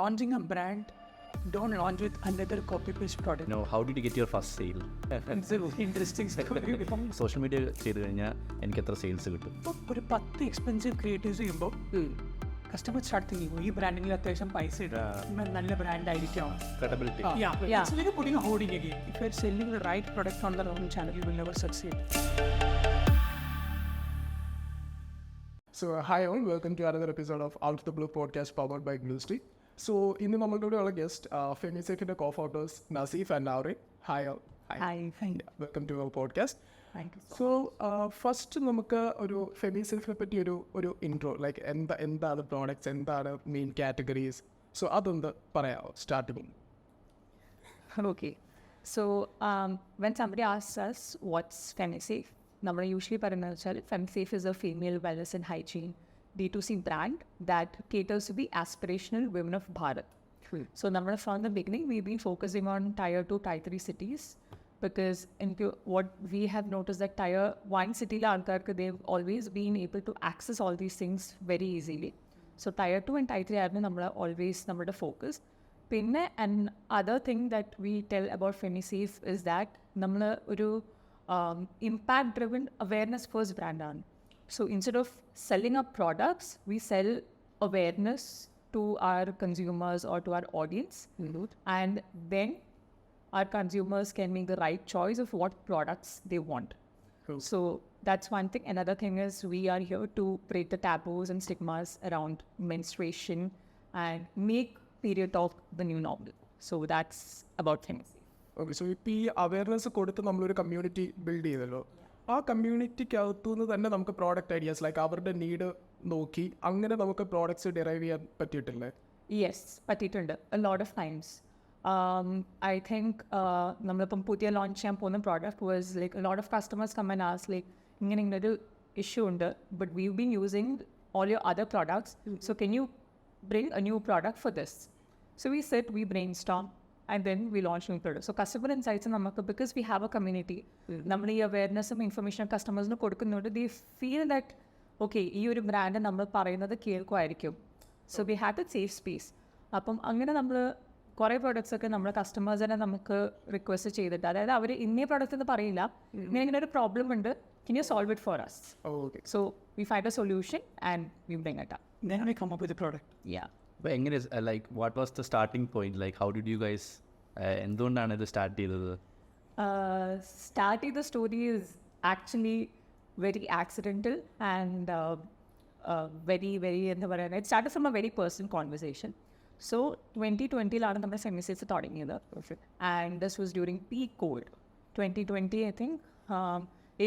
launching a brand, don't launch with another copy-paste product. How did you get your first sale? It's an interesting story. Social media ചെയ്ത് കഴിഞ്ഞാൽ എനിക്ക് എത്ര sales കിട്ടും? ഇപ്പോൾ ഒരു 10 expensive creatives ചെയ്യുമ്പോൾ customer start thinking ഈ ബ്രാൻഡിൽ അത്യാവശ്യം പൈസ ഇടും, നല്ല ബ്രാൻഡ് ആയിരിക്കാം. Credibility. It's like putting a hoarding again. If you're selling the right product on the wrong channel, you will never succeed. So, hi all, welcome to another episode of Out of the Blue podcast powered by Blusteak. So, in the moment, our guest, FemiSafe co-founders Nasif and Nauri. Hi all. Hi. Welcome to our podcast. Thank you. So, first നമുക്ക് ഒരു FemiSafe പറ്റി ഒരു intro like എന്താണ് products, എന്താണ് main categories, so അതൊന്ന് പറയാമോ starting? Okay. So, when somebody asks us what's FemiSafe, we usually say FemiSafe is a female wellness and hygiene D2C brand that caters to the aspirational women of Bharat. So, from the beginning, we've been focusing on Tier 2, Tier 3 cities because what we have noticed that Tier 1 city, they've always been able to access all these things very easily. So, Tier 2 and Tier 3 are always the focus. And other thing that we tell about FemiSafe is that we impact-driven awareness-first brand. So instead of selling our products, we sell awareness to our consumers or to our audience. And then our consumers can make the right choice of what products they want. Cool. So that's one thing. Another thing is we are here to break the taboos and stigmas around menstruation and make period talk the new normal. So that's about FemiSafe. Okay, so ഇപ്പോൾ ഈ awareness കൊടുത്ത് നമ്മളൊരു community build ചെയ്തല്ലോ, ആ കമ്മ്യൂണിറ്റിക്കകത്തുനിന്ന് തന്നെ നമുക്ക് product ideas like അവരുടെ need നോക്കി അങ്ങനെ നമുക്ക് പ്രോഡക്ട്സ് ഡിറൈവ് ചെയ്യാൻ പറ്റിയിട്ടില്ലേ? Yes, പറ്റിയിട്ടുണ്ട്. A lot of times. I think നമ്മളിപ്പം പുതിയ ലോഞ്ച് ചെയ്യാൻ പോകുന്ന product was like a lot of customers come and ask like ഇങ്ങനൊരു ഇഷ്യൂ ഉണ്ട്, but we've been using all your other products, so can you bring a new product for this? So we sit, we brainstorm, and then we launch new products. So customer insights because we have a community, nammal ee awareness and information customers nu kodukkunnundu, they feel that okay ee oru brand nammal parayunnathu kelkuayirikkum. So we had that safe space. Appam angane nammal kore products okke nammala customers ane namukku request ചെയ്തിട്ട്, അതായത് അവർ ഇന്നേ product എന്ന് പറയില്ല, ഇങ്ങനെ ഒരു problem ഉണ്ട്, can you solve it for us? Okay. So we find a solution and we bring it up. Then we come up with a product. Yeah. അപ്പോൾ എങ്ങനെ what was the starting point, like how did you guys, എന്തുകൊണ്ടാണ് ഇത് start ചെയ്തത്? Starting the story is actually very accidental and very എന്താ പറയുക, it started from a very personal conversation. So 2020 നമ്മുടെ FemiSafe തുടങ്ങിയത്, and this was during peak COVID. 2020 I think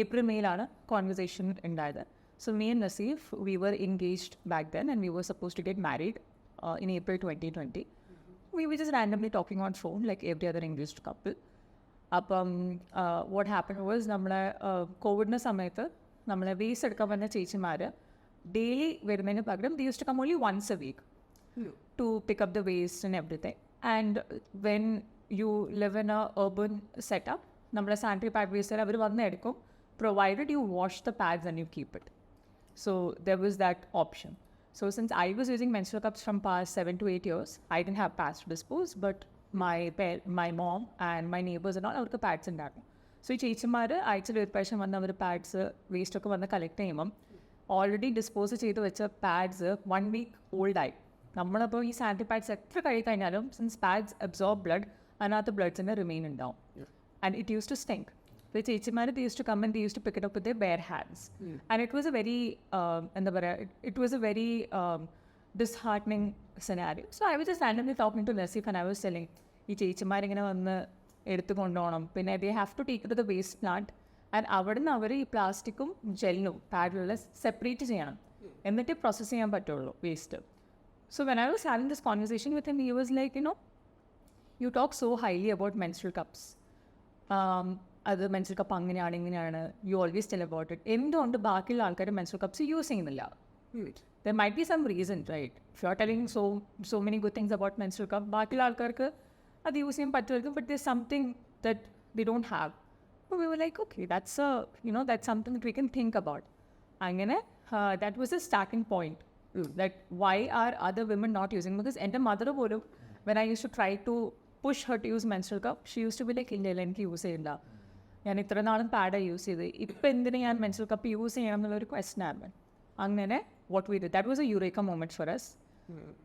April Mayലാണ് conversation ഉണ്ടായത്. So me and Nasif, we were engaged back then and we were supposed to get married in April 2020. We were just randomly talking on phone like every other engaged couple. What happened was നമ്മളെ കോവിഡിൻ്റെ സമയത്ത് നമ്മളെ waste എടുക്കാൻ വന്ന ചേച്ചിമാർ daily വരുന്നതിന് പകരം they used to come only once a week to pick up the waste and everything. And when you live in a urban setup, നമ്മളെ sanitary pad waste അവർ വന്ന് എടുക്കും, provided you wash the pads and you keep it. So there was that option. So since I was using menstrual cups from past 7 to 8 years, I didn't have pads to dispose, but my mom and my neighbors and all അവർക്ക് pads ഉണ്ടായിരുന്നു. So ഈ ചേച്ചിമാർ ആഴ്ചയിൽ ഒരു പ്രാവശ്യം വന്ന് അവർ pads waste ഒക്കെ വന്ന് collect ചെയ്യുമ്പം ഓൾറെഡി ഡിസ്പോസ് ചെയ്ത് വെച്ച പാഡ്സ് 1 week ഓൾഡായി. നമ്മളപ്പോൾ ഈ സാനിറ്ററി പാഡ്സ് എത്ര കഴിഞ്ഞാലും സിൻസ് പാഡ്സ് അബ്സോർബ് ബ്ലഡ്, അതിനകത്ത് ബ്ലഡ്സിൻ്റെ റിമെയിൻ ഉണ്ടാവും. And it used to stink. The ചേച്ചിമാർ they used to come and they used to pick it up with their bare hands. And it was a very it was a very disheartening scenario. So I was just randomly talking to Nasif and I was telling ഈ ചേച്ചിമാർ ഇങ്ങനെ വന്ന് എടുത്ത് കൊണ്ടുപോകണം, പിന്നെ they have to take it to the waste plant and അവിടെ നിന്ന് അവർ ഈ പ്ലാസ്റ്റിക്കും ജെല്ലും പാഡിലുള്ള സെപ്പറേറ്റ് ചെയ്യണം, എന്നിട്ട് പ്രോസസ്സ് ചെയ്യാൻ പറ്റുള്ളൂ waste. So when I was having this conversation with him, he was like, you talk so highly about menstrual cups. അത് menstrual cup അങ്ങനെയാണ് ഇങ്ങനെയാണ്, you always tell about it. എന്തുകൊണ്ട് ബാക്കിയുള്ള ആൾക്കാർ മെൻസ്ട്രൽ കപ്സ് യൂസ് ചെയ്യുന്നില്ല? There might be some reason, right? If you are telling so many good things about menstrual cup, ബാക്കിയുള്ള ആൾക്കാർക്ക് അത് യൂസ് ചെയ്യാൻ പറ്റുമായിരിക്കും, but there something that they don't have. അപ്പോൾ we were like okay, that's something that we can think about. അങ്ങനെ that was a starting point That why are other women not using? Because എൻ്റെ mother പോലും when I used to try to push her to use menstrual cup, she used to be like, ഇല്ല എനിക്ക് use ചെയ്യില്ല, ഞാൻ ഇത്ര നാളും പാഡാണ് use ചെയ്ത്, ഇപ്പം എന്തിനാ ഞാൻ menstrual cup യൂസ് ചെയ്യണം എന്നുള്ളൊരു ക്വസ്റ്റൻ ആയിരുന്നു. അങ്ങനെ what we did, that was a eureka moment for us.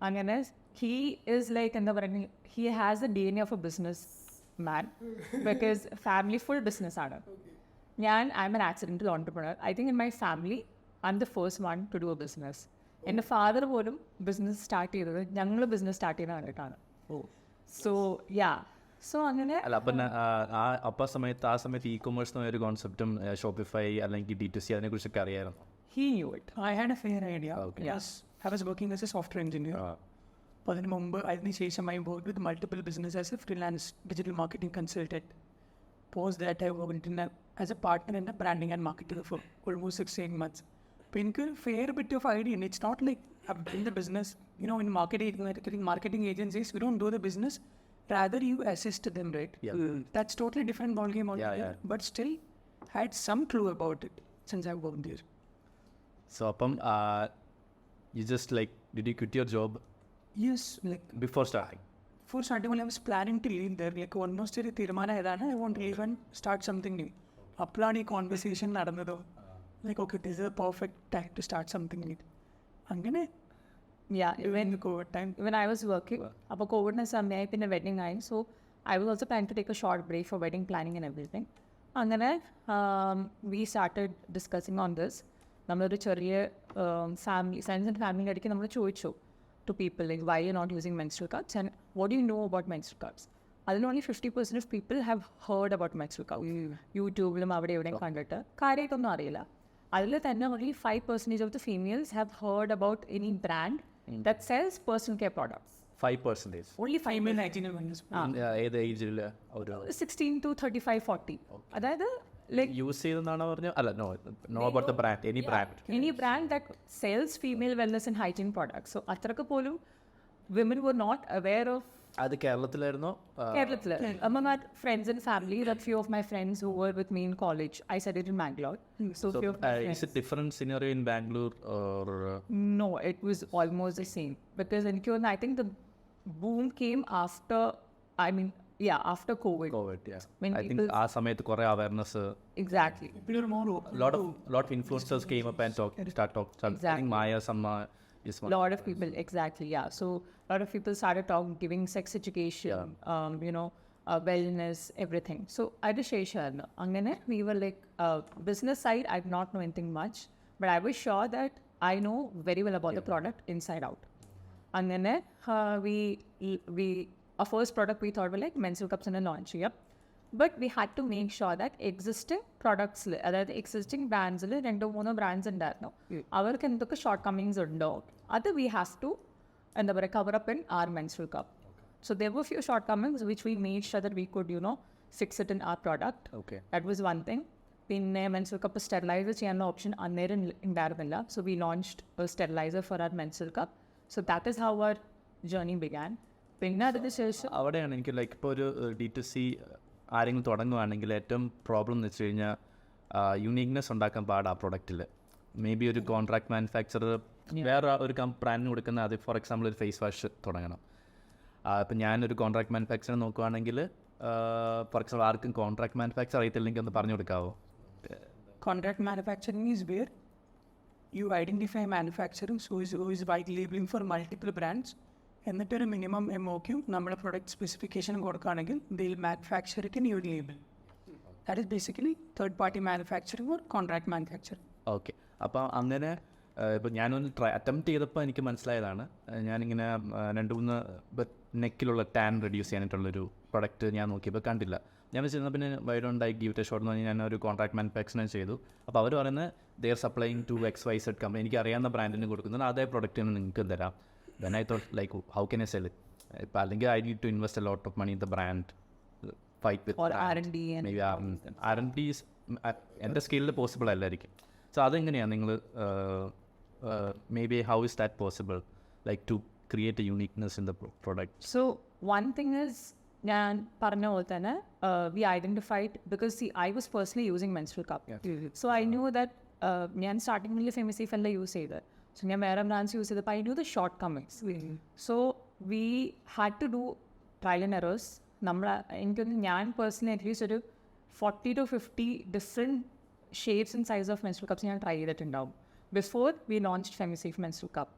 അങ്ങനെ he is like, എന്താ പറയുക, he has the DNA of a business man because family full business ആണ്. I'm an accidental entrepreneur. I think in my family, I'm the first one to do a business. എൻ്റെ father പോലും business start ചെയ്തത് ഞങ്ങൾ business start ചെയ്യുന്ന കണ്ടിട്ടാണ്. So so അങ്ങനെ അല്ല അപ്പം ആ സമയത്ത് ഇ-കൊമേഴ്സ് എന്നൊരു കോൺസെപ്റ്റും ഷോപ്പിഫൈ അല്ലെങ്കിൽ D2C അതിനെക്കുറിച്ചൊക്കെ അറിയായിരുന്നു. He knew it. I had a fair idea. Okay. Yes, I was working as a software engineer. അപ്പോൾ അതിന് മുമ്പ് അതിനുശേഷം I worked with multiple businesses as a freelance digital marketing consultant. Post that I worked as a partner in a branding and marketing for almost 16 months. അപ്പോൾ എനിക്കൊരു fair bit of idea. And it's not like I've done the business, in marketing agencies, we don't do the business. Rather, you assist them, right? Yeah. That's totally different ballgame altogether. Yeah. But still, had some clue about it since I worked there. So അപ്പം you just like, did you quit your job Yes, like before starting? before starting, when I was planning to leave there, like almost ഒരു തീരുമാനം ഏതാണ്, I want to leave and start something new. അപ്പോഴാണ് ഈ conversation നടന്നതോ, like okay, this is a perfect time to start something new. അങ്ങനെ when the COVID time. when I was working, അപ്പോൾ കോവിഡിന് സമയമായി, പിന്നെ വെഡിങ് ആയി. So I was also planning to take a short break for wedding planning and everything. അങ്ങനെ we started discussing on this. നമ്മളൊരു ചെറിയ family friends and ഫാമിലിൻ്റെ ഇടയ്ക്ക് നമ്മൾ ചോദിച്ചു to people like, why you're not using menstrual cups and what do you know about menstrual cups? അതിൽ only 50% of people have heard about menstrual cups. യൂട്യൂബിലും അവിടെ എവിടെയും കണ്ടിട്ട് കാര്യമായിട്ടൊന്നും അറിയില്ല. അതിൽ തന്നെ only 5% of the females have heard about any brand that sells personal care products. 5%. Only 5 Female hygiene wellness. ഏത് ഏജിൽ ഒരു 16 to 35, 40. അതായത് like യൂസ് ചെയ്തെന്നാണോ പറഞ്ഞു? അല്ല, know about the brand, any brand. any brand that sells female wellness and hygiene products. So അത്രക്ക് പോലും women were not aware of. അത് കേരളത്തിലായിരുന്നോ? കേരളത്തിൽ among our friends and family, that few of my friends who were with me in college, I studied in Bangalore. So few of my friends. Is it different scenario in Bangalore or? No, it was almost the same because I think the boom came after, after COVID. Yeah. When I think ആ സമയത്ത് കുറേ awareness. Exactly. People are more open. lot of influencers came up and start talking. I think Maya Samma is one. Lot of people, exactly, yeah. So a lot of people started giving sex education, wellness, everything. So I just shared. Angane we were like, business side, I did not know anything much, but I was sure that I know very well about the product inside out. Angane we our first product we thought were like menstrual cups and a launch, yep. But we had to make sure that existing products, അതായത് existing brands-ൽ 2-3 brands ഉണ്ടായിരുന്നു, അവർക്ക് എന്തൊക്കെ short Cummings ഉണ്ടോ അത് we have to cover up in our menstrual cup. So there were few shortcomings which we made sure that we could fix it in our product. Okay. That was one thing. പിന്നെ menstrual cup sterilize ചെയ്യാനുള്ള option അന്നേരം ഉണ്ടായിരുന്നില്ല. So we launched a sterilizer for our menstrual cup. So that is how our journey began. പിന്നെ അതിന് ശേഷം അവിടെയാണ് എനിക്ക് like ഇപ്പോൾ ഒരു D2C ആരെങ്കിലും തുടങ്ങുകയാണെങ്കിൽ ഏറ്റവും പ്രോബ്ലം എന്ന് വെച്ച് കഴിഞ്ഞാൽ യുണീക്നെസ് ഉണ്ടാക്കാൻ പാടാ ആ പ്രൊഡക്റ്റിൽ. മേ ബി ഒരു കോൺട്രാക്ട് മാനുഫാക്ചറർ വേറെ ഒരു ബ്രാൻഡിന് കൊടുക്കുന്ന അത് ഫോർ എക്സാമ്പിൾ ഒരു ഫേസ് വാഷ് തുടങ്ങണം. ഇപ്പം ഞാനൊരു കോൺട്രാക്ട് മാനുഫാക്ചർ നോക്കുകയാണെങ്കിൽ ഫോർ എക്സാമ്പിൾ ആർക്കും കോൺട്രാക്ട് മാനുഫാക്ചർ അറിയത്തില്ലെങ്കിൽ ഒന്ന് പറഞ്ഞു കൊടുക്കാവോ? Contract manufacturing is where you identify manufacturers who is white labeling for multiple brands. എന്നിട്ടൊരു മിനിമം MOQ നമ്മുടെ പ്രൊഡക്റ്റ് സ്പെസിഫിക്കേഷൻ കൊടുക്കുകയാണെങ്കിൽ they'll manufacture it in your label. That is basically third party manufacturing or contract manufacturing. Okay. അപ്പോൾ അങ്ങനെ ഇപ്പോൾ ഞാനൊന്ന് attempt ചെയ്തപ്പോൾ എനിക്ക് മനസ്സിലായതാണ്, ഞാനിങ്ങനെ 2-3 നെക്കിലുള്ള ടാൻ റെഡ്യൂസ് ചെയ്യാനായിട്ടുള്ളൊരു പ്രൊഡക്റ്റ് ഞാൻ നോക്കിയപ്പോൾ കണ്ടില്ല. ഞാൻ വെച്ചിരുന്ന പിന്നെ why don't I give it a shot എന്ന് പറഞ്ഞാൽ ഞാനൊരു കോൺട്രാക്ട് മാനുഫാക്ചറിങ് ചെയ്തു. അപ്പോൾ അവർ പറയുന്നത് they are supplying to XYZ company, എനിക്ക് അറിയാവുന്ന ബ്രാൻഡിന് കൊടുക്കുന്നത് അതേ പ്രൊഡക്റ്റിന് നിങ്ങൾക്ക് തരാം. Then I thought like, how can I sell it? I need to invest a lot of money in the brand, fight with or brand. R&D and maybe R&D is എൻ്റെ സ്കില്ലിൽ possible അല്ലായിരിക്കും. So അതെങ്ങനെയാണ് നിങ്ങൾ maybe how is that possible like to create a uniqueness in the product? So one thing is, ഞാൻ പറഞ്ഞ പോലെ തന്നെ we identified, because see I was personally using menstrual cup. So I knew that ഞാൻ സ്റ്റാർട്ടിങ്ങിൽ FemiSafe അല്ല use ചെയ്തത്. So ഞാൻ വേറെ ബ്രാൻഡ്സ് യൂസ് ചെയ്തപ്പോൾ I knew the shortcomings. So we had to do trial and errors. എനിക്കൊന്ന് ഞാൻ personally at least ഒരു 40 to 50 different shapes and size of menstrual cups ഞാൻ ട്രൈ ചെയ്തിട്ടുണ്ടാവും before we launched FemiSafe menstrual cup.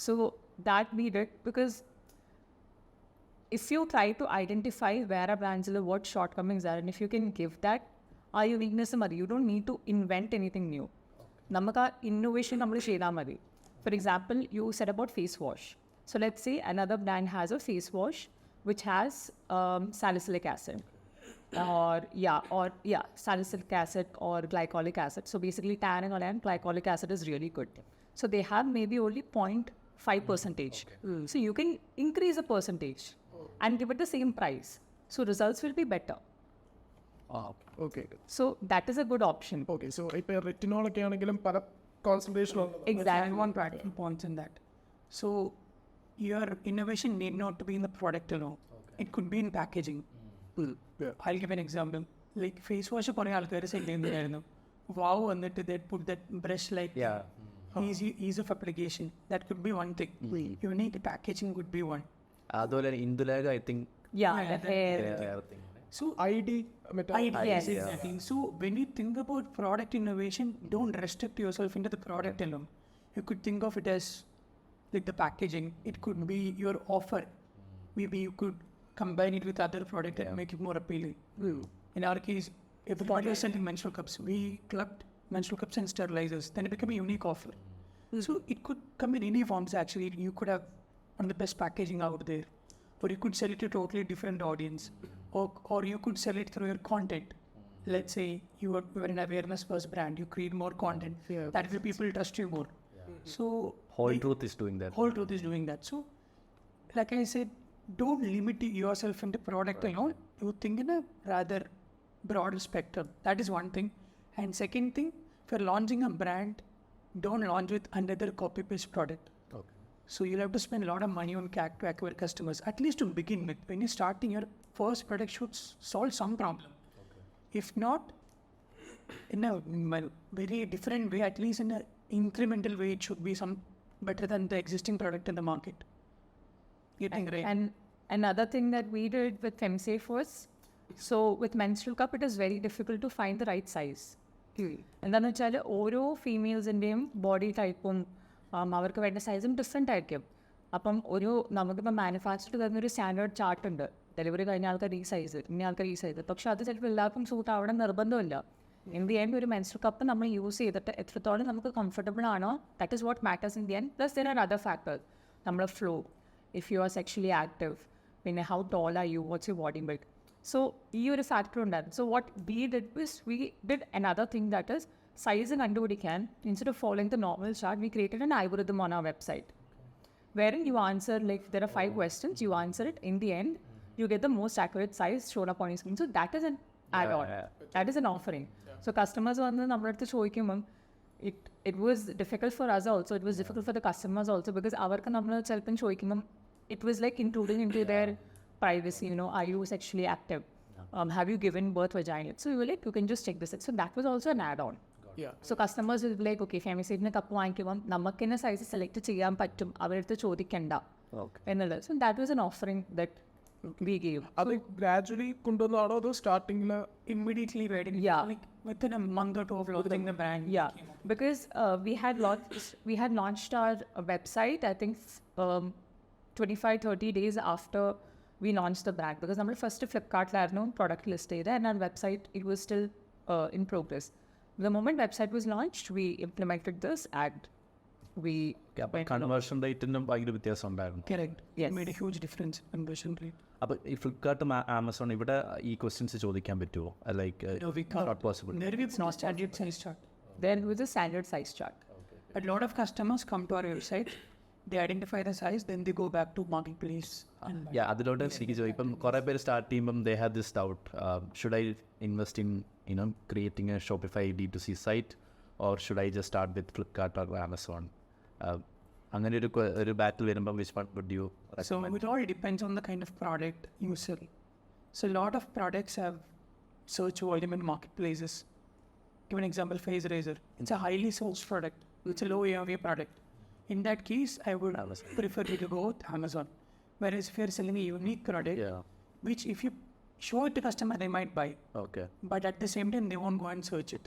So that we did because if you try to identify where a brand's what shortcomings are and if you can give that our uniqueness madi, you don't need to invent anything new. Namaka innovation nammal cheyda madi. For example, you said about face wash. So let's say another brand has a face wash which has salicylic acid or salicylic acid or glycolic acid. So basically tannin and glycolic acid is really good. So they have maybe only 0.5%. So you can increase the percentage and give it the same price. So results will be better. Okay So that is a good option. Okay so ഇപ്പോൾ retinol ഒക്കെ ആണെങ്കിലും പല concentration I want to add points in that. So your innovation need not to be in the product alone. It could be in packaging. I'll give an example. Like face wash കുറേ ആൾക്കാർ cell ചെയ്യുന്നതായിരുന്നു. Wow എന്നിട്ട് they put that brush like ease of application. That could be one thing. Unique packaging could be one. അതുപോലെ Indulekha I think The hair. So ID Yes. exactly. So when you think about product innovation, don't restrict yourself into the product alone. You could think of it as like the packaging. It could be your offer. Maybe you could combine it with other product and make it more appealing. In our case, if the body is selling menstrual cups, we clubbed menstrual cups and sterilizers. Then it became a unique offer. So it could come in any forms actually. You could have one of the best packaging out there. Or you could sell it to a totally different audience. Or you could sell it through your content. Let's say you are an awareness first brand. You create more content. That way people trust you more. So whole truth is doing that. whole truth is doing that. So like I said, don't limit yourself into product alone. You think in a rather broader spectrum. That is one thing. And second thing, if you're launching a brand, don't launch with another copy-paste product. So you'll have to spend a lot of money on CAC to acquire customers, at least to begin with. When you're starting, your first product should solve some problem. If not, in a very different way, at least in an incremental way, it should be some better than the existing product in the market. Getting right. And another thing that we did with FemSafe was, so with menstrual cup, it is very difficult to find the right size. എന്താണെന്ന് വെച്ചാൽ ഓരോ ഫീമെയിൽസിൻ്റെയും body ടൈപ്പും അവർക്ക് വേണ്ട സൈസും different ആയിരിക്കും. അപ്പം നമുക്കിപ്പോൾ മാനുഫാക്ചർ തരുന്നൊരു സ്റ്റാൻഡേർഡ് ചാർട്ട് ഉണ്ട്. ഡെലിവറി കഴിഞ്ഞ ആൾക്കാർ ഈ സൈസ്, ഇന്ന ആൾക്കാർ ഈ സൈസ്. പക്ഷെ അത് ചിലപ്പോൾ എല്ലാവർക്കും സൂട്ട് ആവണം നിർബന്ധമില്ല. ഇൻ ദി എൻഡ് ഒരു മെൻസ്ട്രൽ കപ്പ് നമ്മൾ യൂസ് ചെയ്തിട്ട് എത്രത്തോളം നമുക്ക് കംഫർട്ടബിൾ ആണോ, that is what matters in the end. Plus there are other factors. നമ്മുടെ flow, if you are sexually active, പിന്നെ how tall are you, what's you body build. So ഈ ഒരു factor ഉണ്ടായിരുന്നു. So what we did another thing that is size കണ്ടുപിടിക്കാൻ, instead of following the normal chart, we created an algorithm on our website wherein you answer, like there are 5 questions, you answer it, in the end you get the most accurate size shown up on your screen. So that is an add-on. That is an offering. So customers വന്ന് നമ്മുടെ അടുത്ത് ചോദിക്കുമ്പം it was difficult for us also, it was difficult for the customers also, because അവർക്ക് നമ്മൾ ചിലപ്പം ചോദിക്കുമ്പം it was like intruding into their privacy, are you sexually active, have you given birth vaginally. So you were like, you can just check this. So that was also an add-on. So customers will be like, okay, FemiSafe cup വാങ്ങിക്കുമ്പം നമുക്ക് തന്നെ size select ചെയ്യാൻ പറ്റും, അവരടുത്ത് ചോദിക്കണ്ട എന്നുള്ളത്. So that was an offering that we gave. അത് gradually കൊണ്ടുവന്നാണോ അതോ സ്റ്റാർട്ടിങ്ങിൽ Immediately ready. Like within a month or two of launching the brand. Yeah, because we had launched our website, I think 25-30 days after we launched the brand, because നമ്മൾ first ഫ്ലിപ്കാർട്ടിലായിരുന്നു product list ചെയ്ത്, and our website, it was still in progress. The moment website was launched, we implemented this and we conversion റേറ്റിനും ഭയങ്കര വ്യത്യാസം ഉണ്ടായിരുന്നു. Correct. Yes. It made a huge difference in conversion rate. അപ്പോൾ ഈ ഫ്ലിപ്കാർട്ടും Amazon ഇവിടെ ഈ questions ചോദിക്കാൻ പറ്റുമോ? Like No, we can't. Not possible. There is no standard size chart. there was a standard size chart. A lot of customers come to our website, they identify the size, then they go back to marketplace and buy. അതിലോട്ട് എനിക്ക് ചോദിക്കും, ഇപ്പം കുറേ പേര് start ചെയ്യുമ്പം they have this doubt, should I invest in creating a Shopify D2C site or should I just start with Flipkart or Amazon? അങ്ങനെ ഒരു battle വരുമ്പം which one would you? So it all depends on the kind of product you sell. So a lot of products have search volume in marketplaces. Give an example, face razor. It's a highly sourced product. It's a low AOV product. In that case, I would prefer you to go with Amazon. Whereas if you're selling a unique product, which if you show it to customer, they might buy. Okay. But at the same time, they won't go and search it.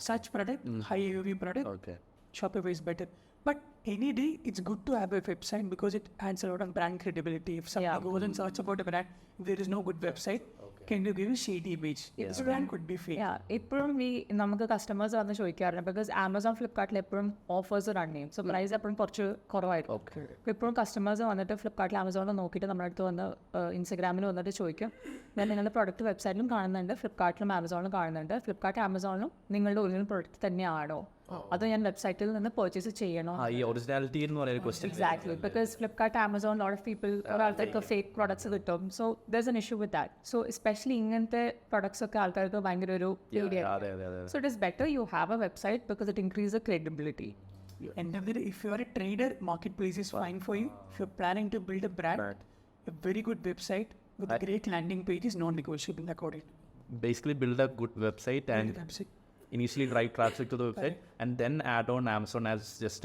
Such product, high AOV product, Okay. Shopify is better. But any day, it's good to have a website because it adds a lot of brand credibility. If someone goes and searches about a brand, if there is no good website, can you give a shady image? This brand could be fake. ഇപ്പോഴും നമുക്ക് customers വന്ന് ചോദിക്കാറുണ്ട് because Amazon ഫ്ലിപ്കാർട്ടിൽ എപ്പോഴും offers run ചെയ്യും so price എപ്പോഴും കുറച്ച് കുറവായിരിക്കും അപ്പോൾ ഇപ്പോഴും കസ്റ്റമേഴ്സ് വന്നിട്ട് ഫ്ലിപ്കാർട്ടിൽ ആമസോണിൽ നോക്കിയിട്ട് നമ്മുടെ അടുത്ത് വന്ന് ഇൻസ്റ്റാഗ്രാമിൽ വന്നിട്ട് ചോദിക്കും ഞാൻ നിങ്ങളുടെ പ്രൊഡക്റ്റ് വെബ്സൈറ്റിലും കാണുന്നുണ്ട് ഫ്ലിപ്കാർട്ടിലും ആമസോണിലും കാണുന്നുണ്ട് ഫ്ലിപ്കാർട്ട് ആമസോണിലും നിങ്ങളുടെ ഒറിജിനൽ പ്രൊഡക്റ്റ് തന്നെയാണോ അത് ഞാൻ വെബ്സൈറ്റിൽ നിന്ന് പർച്ചേസ് ചെയ്യണോ ഈ ഒറിജിനാലിറ്റി എന്ന് പറയുന്ന question exactly because Flipkart Amazon lot of people ഒരാൾക്കാർക്ക് ഫേക്ക് പ്രോഡക്ട്സ് കിട്ടും so there's an issue with that so especially ഇങ്ങനത്തെ പ്രൊഡക്ട്സ് ഒക്കെ ആൾക്കാർക്ക് ഭയങ്കര ഒരു so it is better you have a website because it increase the credibility. And if you are a trader, marketplace is fine for you. If you're planning to build a brand, a very good website with a great landing page is non-negotiable according to me. Basically build a good website and initially drive traffic to the website and then add on Amazon as just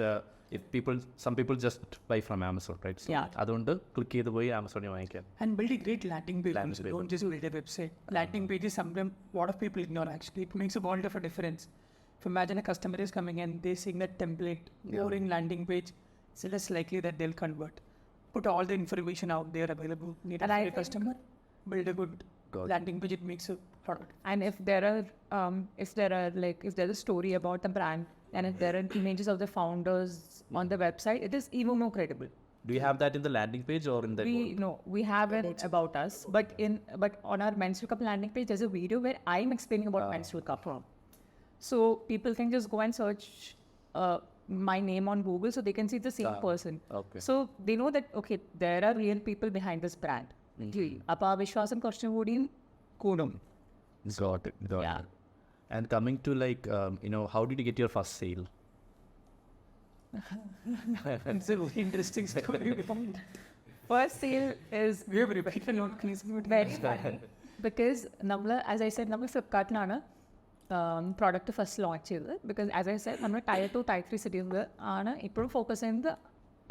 some people just buy from Amazon, right? So അതുകൊണ്ട് click ചെയ്ത് പോയി ആമസോണിൽ വാങ്ങിക്കാം. And build a great landing page. Don't just build a website. Landing page is something a lot of people ignore actually. It makes a world of a difference. If imagine a customer is coming and they're seeing that template, boring landing page, it's less likely that they'll convert. Put all the information out there available. Need a customer, build a good landing page. It makes a product. And if there's a story about the brand and if there are images of the founders on the website, it is even more credible. Do you have that in the landing page or in the we have it about us, but on our menstrual cup landing page there's a video where I'm explaining about menstrual cup. So people can just go and search my name on Google so they can see the same person. Okay. So they know that okay, there are real people behind this brand. അപ്പോൾ ആ വിശ്വാസം കുറച്ചും കൂടിയും കൂടും. Got it. And coming to how did you get your first sale? It's a very interesting story. First sale is We have repeated a lot. very fun because as I said നമ്മൾ ഫ്ലിപ്കാർട്ടിലാണ് product first launch ചെയ്തത് because as I said നമ്മൾ tyre 2 tyre 3 സിറ്റീസിൽ ആണ് ഇപ്പോഴും focus ചെയ്യുന്നത്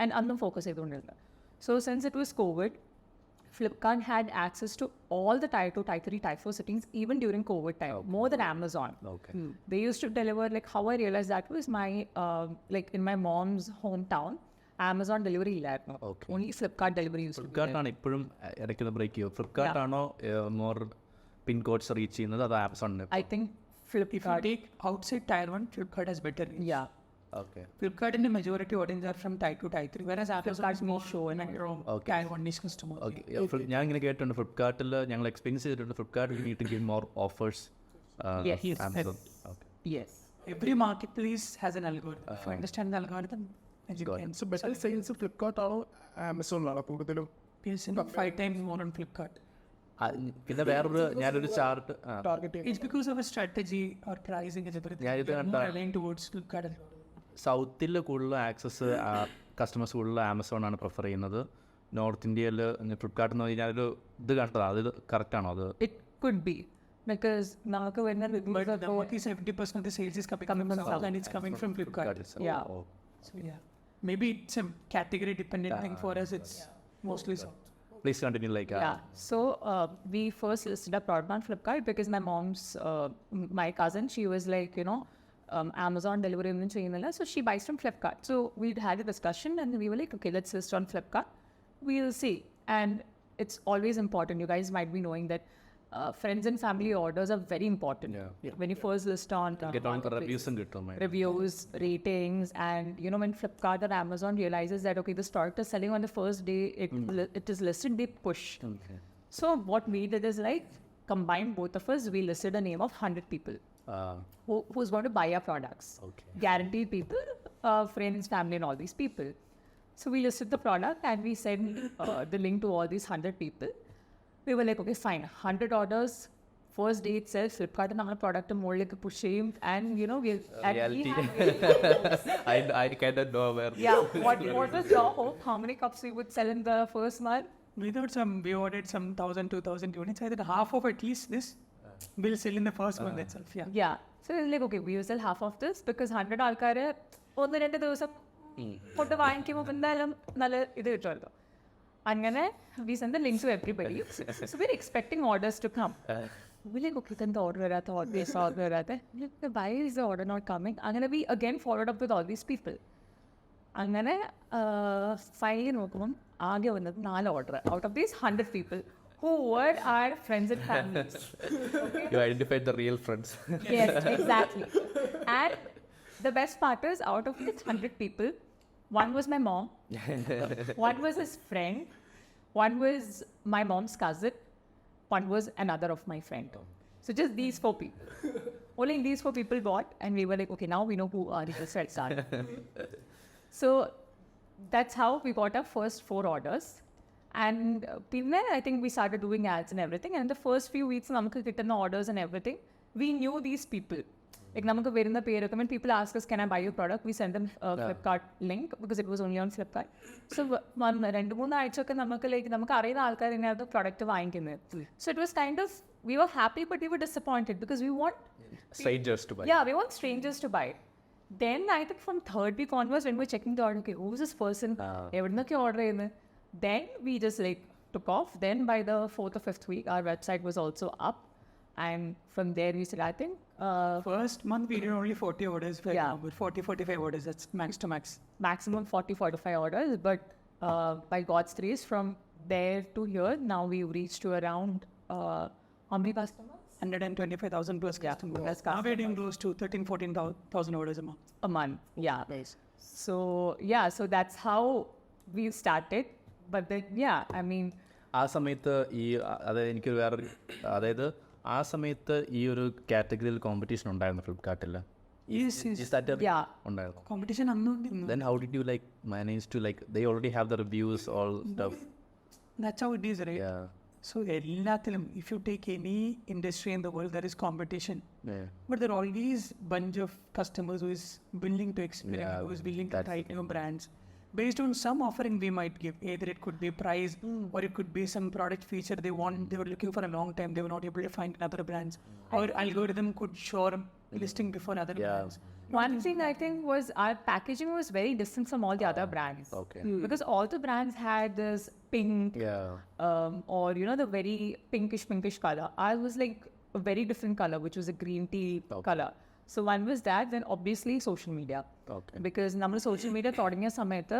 and അന്നും focus ചെയ്തുകൊണ്ടിരുന്നത്. So since it was Covid Flipkart had access to all the Tier 2, Tier 3, Tier 4 cities even during COVID time, more than Amazon. Okay. They used to deliver, how I realized that was my, in my mom's hometown, Amazon delivery illaയിരുന്നു. Only Flipkart delivery used to be there. Flipkart ആണ് ഇപ്പോഴും ഇടയ്ക്ക് break ചെയ്യുക. Flipkart ആണോ more പിൻ codes reach ചെയ്യുന്നത് അതോ ആമസോണിന്? I think Flipkart. If you take outside Tier 1, Flipkart has better reach. Yeah. Okay. Flipkart in the majority audience are from Tier 2, Tier 3, whereas Amazon is more show and Tier 1 niche customer. Okay. ഞാൻ ഇങ്ങനെ കേട്ടിട്ടുണ്ട് ഫ്ലിപ്കാർട്ടിൽ ഞങ്ങൾ experience ചെയ്തിട്ടുണ്ട് Flipkart you need to give more offers. Yes. Amazon. Okay. Yes. Every marketplace has an algorithm. If you understand the algorithm, then you can. So better sales Flipkart ആണോ ആമസോണിലാണോ കൂടുതലും? Yes, 5 times more on Flipkart. പിന്നെ ഞാനൊരു chart target It's because of a strategy or pricing and everything. Yeah, They are more aligned towards Flipkart. സൗത്തിൽ കൂടുതൽ access customers കൂടുതൽ Amazon ആണ് prefer ചെയ്യുന്നത്. North ഇന്ത്യയിൽ ഫ്ലിപ്കാർട്ട് എന്ന് പറഞ്ഞാൽ ഒരു ഇത് കണ്ടതാണ്, അത് കറക്റ്റ് ആണോ? അത് It could be because നമുക്ക് വരുന്ന But the 70% of the sales is coming from South and it's coming from Flipkart. Yeah. So yeah, maybe it's a category dependent thing. For us, it's mostly South. Please continue. Yeah. So we first listed a product on Flipkart because my cousin, she was like, Amazon delivery ഒന്നും ചെയ്യുന്നില്ല, so she buys from Flipkart. So we had a discussion and we were like, okay, let's list on Flipkart. We'll see. And it's always important. You guys might be knowing that friends and family orders are very important. Yeah. When you first list on get on reviews കിട്ടും. Reviews, ratings, and when Flipkart or Amazon realizes that okay, this product is selling on the first day it is listed, they push. Okay. So what we did is combined both of us, we listed a name of 100 people who's going to buy our products. Okay. Guaranteed people, friends, family, and all these people. So we listed the product and we sent the link to all these 100 people. We were like, okay, fine, 100 orders, first day itself, Flipkart and our product more push him, and Reality. I kind of know where. Yeah, what was your hope? How many cups we would sell in the first month? We ordered some 1,000, 2,000 units. I thought half of at least this will sell in the first month itself. Yeah. So we were like, okay, we will sell half of this because 100 ആൾക്കാർ 1-2 ദിവസം food വാങ്ങിക്കുമ്പോൾ എന്തായാലും നല്ല ഇത് കിട്ടുമല്ലോ. അങ്ങനെ we send the link to everybody. So we are expecting orders to come. ഇതെന്താ order വരാത്ത, ഓർഡർ വരാത്ത, why is the order not coming? അങ്ങനെ we again followed up with all these people. അങ്ങനെ ഫൈനലി നോക്കുമ്പം ആകെ വന്നത് 4 order out of these 100 people who were our friends and families. Okay? You identified the real friends. Yes, exactly. And the best part is, out of these 100 people, one was my mom, one was his friend, one was my mom's cousin, one was another of my friend. So just these 4 people. Only these 4 people bought, and we were like, okay, now we know who our real friends are. So that's how we got our first 4 orders. And I think we started doing ads and everything. And the first few weeks, we got the orders and everything. We knew these people. Like, when people ask us, can I buy your product? We send them a Flipkart link because it was only on Flipkart. So, product. So it was kind of, we were happy, but we were disappointed because we want Strangers to buy. Yeah, we want strangers to buy. Then I think from 3rd week onwards, when we were checking the order, okay, who's this person? Then we just like took off. Then by the 4th or 5th week, our website was also up. And from there we said, I think... First month we did only 40 orders. Yeah. 40-45 orders, that's max to max. Maximum 40-45 orders. But by God's grace, from there to here, now we've reached to around... how many customers? 125,000 plus customers. Plus Now we're doing close to 13,000-14,000 orders a month. A month, yeah. Nice. So, yeah, so that's how we started. But then, yeah, I mean... ആ സമയത്ത് അതായത് എനിക്ക് വേറൊരു, അതായത് ആ സമയത്ത് ഈ ഒരു കാറ്റഗറിയിൽ കോമ്പറ്റീഷൻ ഉണ്ടായിരുന്നു ഫ്ലിപ്കാർട്ടിൽ? Yes. Yeah. ഉണ്ടായിരുന്നു. Competition unknown. Then how did you like manage to like, they already have the reviews, all stuff? That's how it is, right? Yeah. So if you take any industry in the world, there is competition. Yeah. But there are always bunch of customers who is willing to experiment, Yeah, who is willing to that's try new brands. Based on some offering we might give, either it could be price or it could be some product feature they were looking for a long time, they were not able to find in other brands, or algorithm could show them listing before other brands. One thing I think was our packaging was very different from all the other brands. Okay. Because all the brands had this pink, Yeah. or the very pinkish color. Ours was like a very different color, which was a green tea color. So one was that, then obviously social media. Okay. Because നമ്മൾ social media തുടങ്ങിയ സമയത്ത്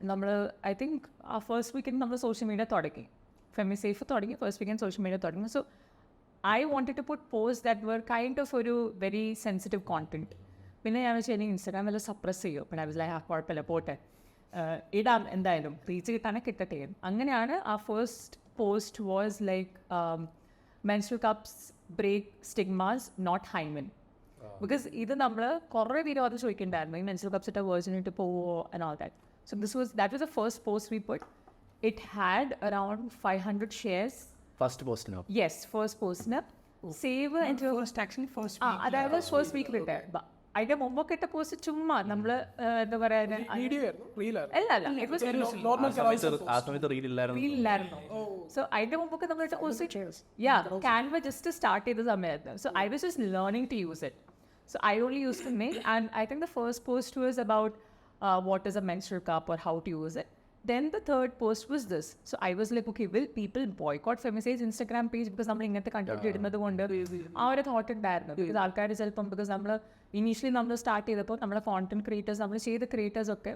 നമ്മൾ I think our first weekend നമ്മൾ social media തുടങ്ങി. FemiSafe തുടങ്ങി, first weekend social media തുടങ്ങി. So I wanted to put posts that were kind of ഒരു very sensitive content. പിന്നെ ഞാൻ വെച്ചാൽ എനിക്ക് ഇൻസ്റ്റാഗ്രാമിൽ സപ്രസ് ചെയ്യും. പിന്നെ I was like, കുഴപ്പമില്ല പോട്ടെ, ഇടാം എന്തായാലും, റീച്ച് കിട്ടാനേ കിട്ടട്ടെ. അങ്ങനെയാണ് ആ first post was like menstrual cups break stigmas, not hymen. Because either നമ്മൾ കുറേ പേര് അത് ചോദിക്കണ്ടായിരുന്നു, ഈ menstrual cups ഇട്ട വേർഷൻ ഇട്ട് പോവോ and all that. So that was the first post we put. It had around 500 shares. First post now? Yes, first post na. Save and First week. അതായത് first വീക്കിൽ ഇട്ടേ. അതിന്റെ മുമ്പൊക്കെ ഇട്ട പോസ്റ്റ് ചുമ്മാ നമ്മള് എന്താ പറയാ, അല്ല ഇറ്റ് വാസ് ആ സമയത്ത് റീൽ ഇല്ലായിരുന്നു. സോ അതിന്റെ മുമ്പൊക്കെ നമ്മൾ ഇട്ട പോസ്റ്റ് ക്യാൻവ ജസ്റ്റ് സ്റ്റാർട്ട് ചെയ്ത സമയത്ത്. So I was just learning to use it. So I only used to make, and I think the first post was about what is a menstrual cup or how to use it. Then the third post was this. So I was like, okay, will people boycott FemiSafe's Instagram page because നമ്മൾ ഇങ്ങനത്തെ content ഇടുന്നത് കൊണ്ട്? ആ ഒരു thought ഉണ്ടായിരുന്നു. Because ആൾക്കാർ ചിലപ്പം, because നമ്മൾ ഇനീഷ്യലി നമ്മൾ സ്റ്റാർട്ട് ചെയ്തപ്പോൾ നമ്മളെ കോണ്ടന്റ് ക്രിയേറ്റേഴ്സ്, നമ്മൾ ചെയ്ത ക്രിയേറ്റേഴ്സ് ഒക്കെ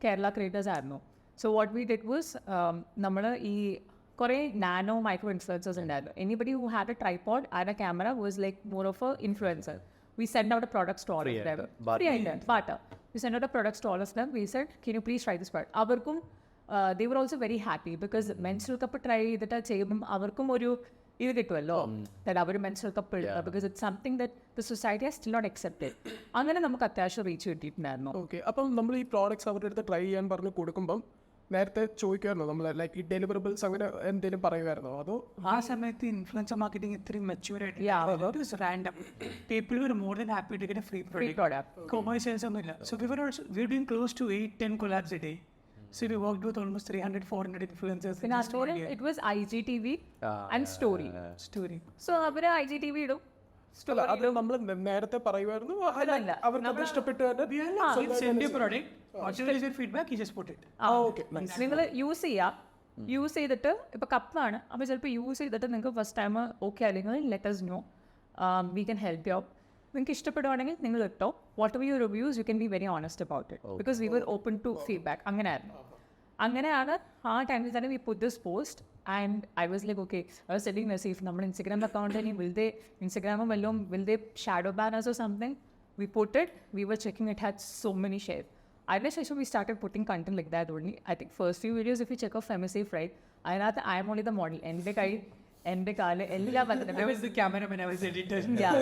കേരള ക്രിയേറ്റേഴ്സ് ആയിരുന്നു. So what we did was, നമ്മൾ ഈ കുറേ നാനോ മൈക്രോ ഇൻഫ്ലുവൻസേഴ്സ് ഉണ്ടായിരുന്നു. Anybody who had A tripod and A camera was like more of A influencer. We sent out a product to all of them. Barter. We sent out a product to all of them. We said, can you please try this product? Avarkum, they were also very happy because menstrual cup try that cheyum avarkum oru idu kittuvallo that our menstrual cup because it's something that the society has still not accepted. Angane namukku atyasham reach kittittundarno. Okay, അപ്പോൾ നമ്മൾ ഈ products അവരുടെ അടുത്ത് try ചെയ്യാൻ പറഞ്ഞ് കൊടുക്കുമ്പം നേരത്തെ ചോദിക്കുമായിരുന്നോ നമ്മൾ ലൈക്ക് ഈ ഡെലിവറബിൾസ് അങ്ങനെ എന്തെങ്കിലും പറയുമായിരുന്നോ? അതോ ആ സമയത്ത് ഇൻഫ്ലുവൻസർ മാർക്കറ്റിംഗ് ഇത്രയും മെച്യൂർ ആയിട്ട് random people were more than happy to get a free product. Commercials ഒന്നുമില്ല. So we were doing close to 8-10 collabs a day. So we worked with almost 300-400 influencers. It was IGTV and story. Story. So അവര് IGTV ഇടും, Still, അത് നമ്മൾ നേരത്തെ പറയുമായിരുന്നു അതല്ല. അവർക്ക് ഇഷ്ടപ്പെട്ട് തന്നെ So you send your product, whatever is your feedback, you just put it. Okay നിങ്ങൾ യൂസ് ചെയ്യാം. യൂസ് ചെയ്തിട്ട് ഇപ്പോൾ കപ്പാണ് അപ്പോൾ ചിലപ്പോൾ യൂസ് ചെയ്തിട്ട് നിങ്ങൾക്ക് ഫസ്റ്റ് ടൈം ഓക്കെ അല്ലെങ്കിൽ let's know we can help you out. നിങ്ങൾക്ക് ഇഷ്ടപ്പെടുവാണെങ്കിൽ നിങ്ങൾ ഇട്ടോ. Whatever you reviews you can be very honest about it because we were open to feedback. അങ്ങനെയാണ് ആ ടൈമിൽ തന്നെ we put this post and I was like okay I was selling message നമ്മുടെ Instagram account ഇനി ഇൻസ്റ്റഗ്രാമും വല്ലതും will they shadow ban or something. We put it, we were checking it had so many share. അതിനുശേഷം we started putting content like that only. I think first few videos if you check out FemiSafe, right, അതിനകത്ത് I am only the model. എൻ്റെ കാല് എല്ലാം I was the cameraman, I was editor. yeah,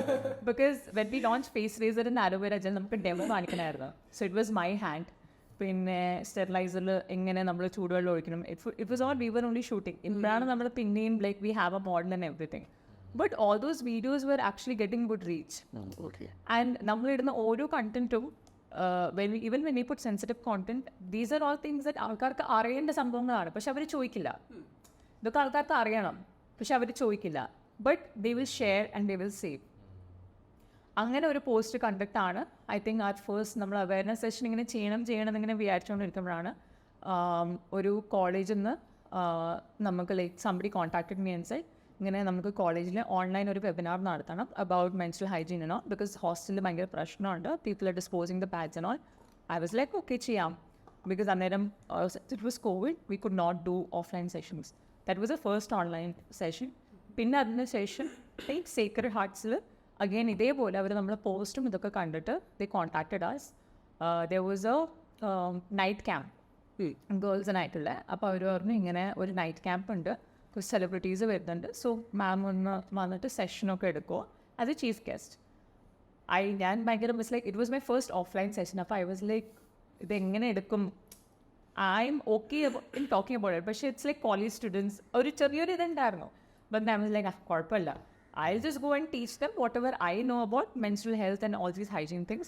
because when we launched face razor and aloe vera gel നമുക്ക് demo കാണിക്കണമായിരുന്നു. So it was my hand. പിന്നെ സ്റ്റെറിലൈസറിൽ എങ്ങനെ നമ്മൾ ചൂടുവെള്ളം ഒഴിക്കണം. It was all we were only shooting. ഇപ്പോഴാണ് നമ്മൾ പിന്നെയും like we have a model and everything. But all those videos were actually getting good reach. And നമ്മളിടുന്ന ഓരോ കണ്ടന്റും even when we put sensitive content, these are all things that ആൾക്കാർക്ക് അറിയേണ്ട സംഭവങ്ങളാണ്. പക്ഷെ അവർ ചോദിക്കില്ല. ഇതൊക്കെ ആൾക്കാർക്ക് അറിയണം പക്ഷെ അവർ ചോദിക്കില്ല. But they will share and they will save. അങ്ങനെ ഒരു പോസ്റ്റ് കണ്ടിട്ടാണ് ഐ തിങ്ക് ആ ഫസ്റ്റ് നമ്മൾ അവയർനെസ് സെഷൻ ഇങ്ങനെ ചെയ്യണം എന്നിങ്ങനെ വിചാരിച്ചുകൊണ്ടിരിക്കുമ്പോഴാണ് ഒരു കോളേജിൽ നിന്ന് നമുക്ക് like somebody contacted me and said ഇങ്ങനെ നമുക്ക് കോളേജിൽ ഓൺലൈൻ ഒരു വെബിനാർ നടത്തണം അബൌട്ട് മെൻസ്ട്രൽ ഹൈജീൻ ആണോ ബിക്കോസ് ഹോസ്റ്റലിൽ ഭയങ്കര പ്രശ്നമുണ്ട്. People are disposing the pads and all. I was like okay ചെയ്യാം ബിക്കോസ് അന്നേരം it was covid, we could not do offline sessions. That was a first online session. പിന്നെ അതിന് ശേഷം like Sacred ഹാർട്ട്സിൽ again ഇതേപോലെ അവർ നമ്മളെ പോസ്റ്റും ഇതൊക്കെ കണ്ടിട്ട് they contacted us. There was a night camp ഗേൾസിനായിട്ടുള്ള. അപ്പോൾ അവർ പറഞ്ഞു ഇങ്ങനെ ഒരു നൈറ്റ് ക്യാമ്പ് ഉണ്ട്, സെലിബ്രിറ്റീസ് വരുന്നുണ്ട്, സോ മാം ഒന്ന് വന്നിട്ട് സെഷനൊക്കെ എടുക്കുമോ ആസ് എ ചീഫ് ഗസ്റ്റ്. ഞാൻ ഭയങ്കര miss like it was my first offline session. അപ്പോൾ ഐ വാസ് ലൈക്ക് ഇതെങ്ങനെ എടുക്കും. I M okay in talking about it പക്ഷേ ഇറ്റ്സ് ലൈക്ക് കോളേജ് സ്റ്റുഡൻസ് ഒരു ചെറിയൊരു ഇതുണ്ടായിരുന്നു. ബട്ട് ഐ വാസ് ലൈക്ക് കുഴപ്പമില്ല, I'll just go and teach them whatever I know about menstrual health and all these hygiene things.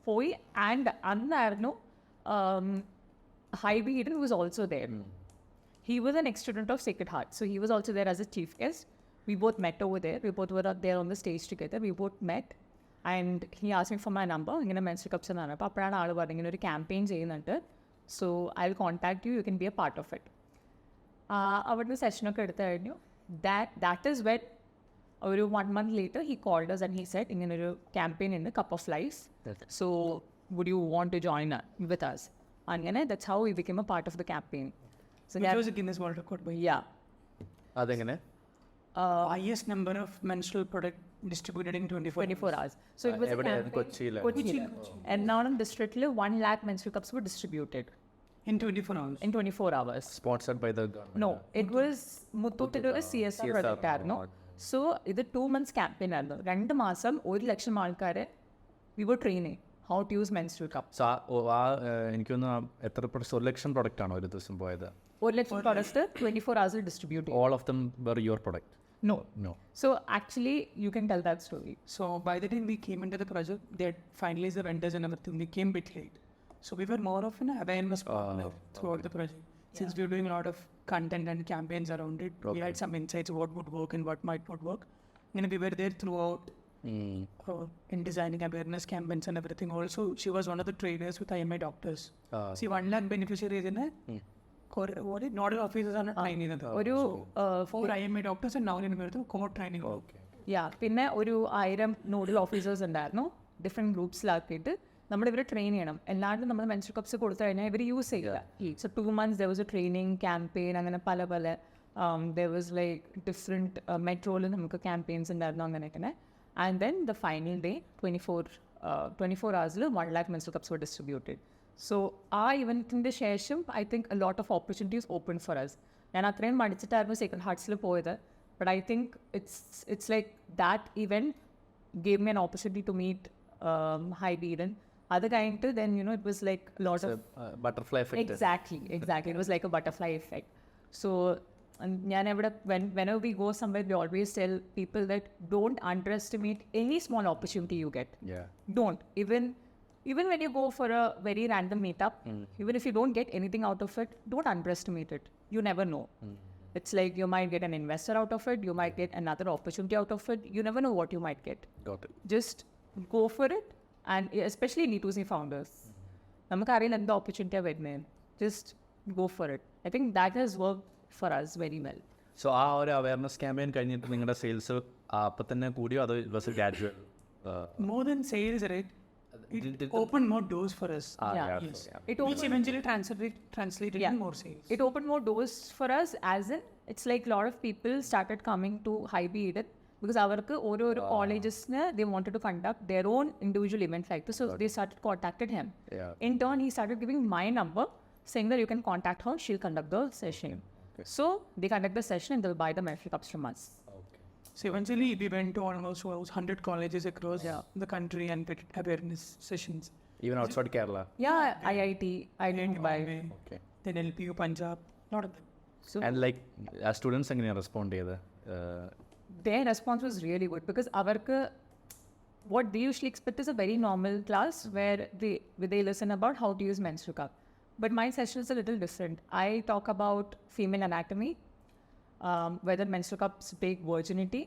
Poi and Annarno Hybe Eden was also there. He was an ex-student of Sacred Heart, so he was also there as a chief guest. We both met over there. We both were there on the stage together. We both met and he asked me for my number. Ingane menstrual cups and appa apprana aalu parnu ingane oru campaign cheyyunnundu, so I'll contact you, you can be a part of it. Avadne session okke eduthu kazhinju. That is when ഒരു 1 month later he called us and he said ഇങ്ങനൊരു campaign ഉണ്ട് cup of life, so would you want to join with us. അങ്ങനെ that's how we became a part of the campaign. So Which was a Guinness World Record by അതെങ്ങനെ highest number of menstrual product distributed in 24 hours. So it was a campaign. കൊച്ചിയിൽ എറണാകുളം ഡിസ്ട്രിക്റ്റിൽ 1 lakh menstrual cups were distributed in 24 hours. in 24 hours. Sponsored by the government? No, it was മുത്തൂറ്റിൽ ഒരു CSR project ആയിരുന്നു. So ഇത് 2 months campaign ആയിരുന്നു. 2 മാസം 1 ലക്ഷം ആൾക്കാരെ we were training how to use menstrual cup. So എനിക്കൊന്ന് എത്ര 1 ലക്ഷം പ്രൊഡക്റ്റ് ആണോ ഒരു ദിവസം പോയത്? 1 ലക്ഷം products 24 hours distribute. All of them were your product? No. So actually you can tell that story. So by the time we came into the project, they had finalized the vendors and everything. We came a bit late, so we were more of an awareness partner throughout the project. Since we were doing a lot of content and campaigns around it, we had some insights what would work and what might not work. And we were there throughout in designing awareness campaigns and everything. Also, she was one of the trainers with IMI doctors. See, 1 lakh beneficiaries in what is nodal officers are not training ഒരു 4 IMI doctors and now in core training. പിന്നെ ഒരു 1000 nodal officers ഉണ്ടായിരുന്നു different ഗ്രൂപ്പ്സിലാക്കിയിട്ട് നമ്മൾ ഇവരെ train ചെയ്യണം. എല്ലാവരും നമ്മൾ menstrual cups കൊടുത്തു കഴിഞ്ഞാൽ ഇവർ യൂസ് ചെയ്യുക. So 2 months there was a training campaign, അങ്ങനെ പല there was like different മെട്രോയിൽ നമുക്ക് ക്യാമ്പയിൻസ് ഉണ്ടായിരുന്നു അങ്ങനെയൊക്കെ. And then the final day 24 hours 1 lakh menstrual cups were distributed. So ആ ഇവൻറ്റിൻ്റെ ശേഷം I think a lot of opportunities open for us. ഞാൻ അത്രയും മടിച്ചിട്ടായിരുന്നു സേക്രഡ് ഹാർട്ട്സിൽ പോയത്. But I think it's like that event gave me an opportunity to meet Hybe Eden. അത് കഴിഞ്ഞിട്ട് then it was like a lot of butterfly effect. Exactly. It was like a butterfly effect. So ഞാൻ എവിടെ whenever we go somewhere we always tell people that don't underestimate any small opportunity you get. Don't. Even when you go for a very random meetup, even if you don't get anything out of it, don't underestimate it. You never know. It's like you might get an investor out of it, you might get another opportunity out of it. You never know what you might get. Got it. Just go for it, and especially D2C founders. നമുക്കറിയില്ല എന്താ opportunity വരുന്നത്. Just go for it. I think that has worked for us very well. So ആ ഒരു awareness campaign കഴിഞ്ഞിട്ട് നിങ്ങളുടെ sales അപ്പം തന്നെ കൂടിയോ അതോ it was A gradual? More than sales, right? It opened more doors for us. Yes. It Which eventually translated in more sales. It opened more doors for us, as in it's like a lot of people started coming to Hybe because അവർക്ക് ഓരോ colleges they wanted to conduct their own individual events like this, so they started contacted him. In turn, he started giving my number, saying that you can contact her, she'll conduct the session. So they conduct the session and they'll buy the menstrual cups from us. So eventually we went to almost 100 colleges across the country and did awareness sessions. Even outside Kerala? Yeah, IIT, Mumbai. Okay. Then LPU, Punjab, lot of them. So and like ആ students എങ്ങനെയാണ് respond ചെയ്തത്? their response was really good because avarku what they usually expect is a very normal class where they listen about how to use menstrual cup. But my session is a little different. I talk about female anatomy, whether menstrual cups break virginity,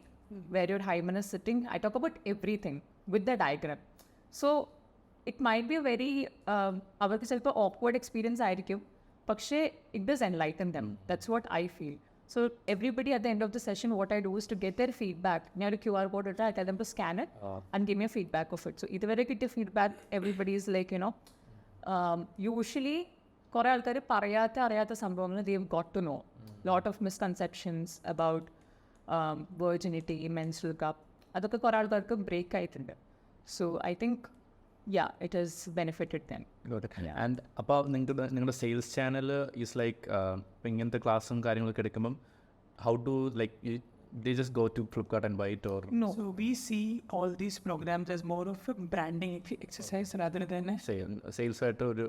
where your hymen is sitting. I talk about everything with the diagram. So it might be a very avarku selpa awkward experience aayirikkum, പക്ഷേ it does enlighten them. That's what I feel. So everybody at the end of the session, what I do is to get their feedback. Near a QR code, I tell them to scan it and give me a feedback of it. So either way, get the feedback. Everybody is like, usually, കുറെ ആൾക്കാർ അറിയാത്ത സംഭവങ്ങൾ they've got to know. Lot of misconceptions about virginity, menstrual cup. അതൊക്കെ കുറെ ആൾക്കാർക്ക് break ആയിട്ടുണ്ട്. So I think, yeah, it has benefited them. And അപ്പോൾ നിങ്ങളുടെ സെയിൽസ് ചാനൽ ഈസ് ലൈക്ക് ഇപ്പം ഇങ്ങനത്തെ ക്ലാസ്സും കാര്യങ്ങളൊക്കെ എടുക്കുമ്പം how to like they just go to Flipkart and buy it or? No. So we see all these programs as more of a branding exercise rather than a sales ആയിട്ട് ഒരു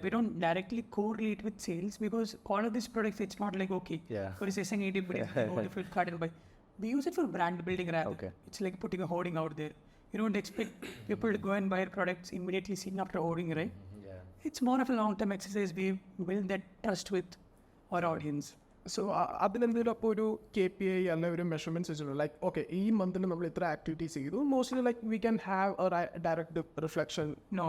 we don't directly correlate with sales because all of these products, it's not like okay, for a saying anybody go to Flipkart and buy. We use it for brand building rather. It's like putting a hoarding out there. You don't expect people to go and buy products immediately seen after hoarding, right? It's more of a long-term exercise. We build that trust with our audience. So അതിനെന്തെങ്കിലും അപ്പോൾ ഒരു KPI അല്ലെങ്കിൽ ഒരു measurements വെച്ചിട്ടുള്ളൂ like okay ഈ മന്തിൽ നമ്മൾ ഇത്ര activities ചെയ്തു mostly like we can have A direct reflection? No,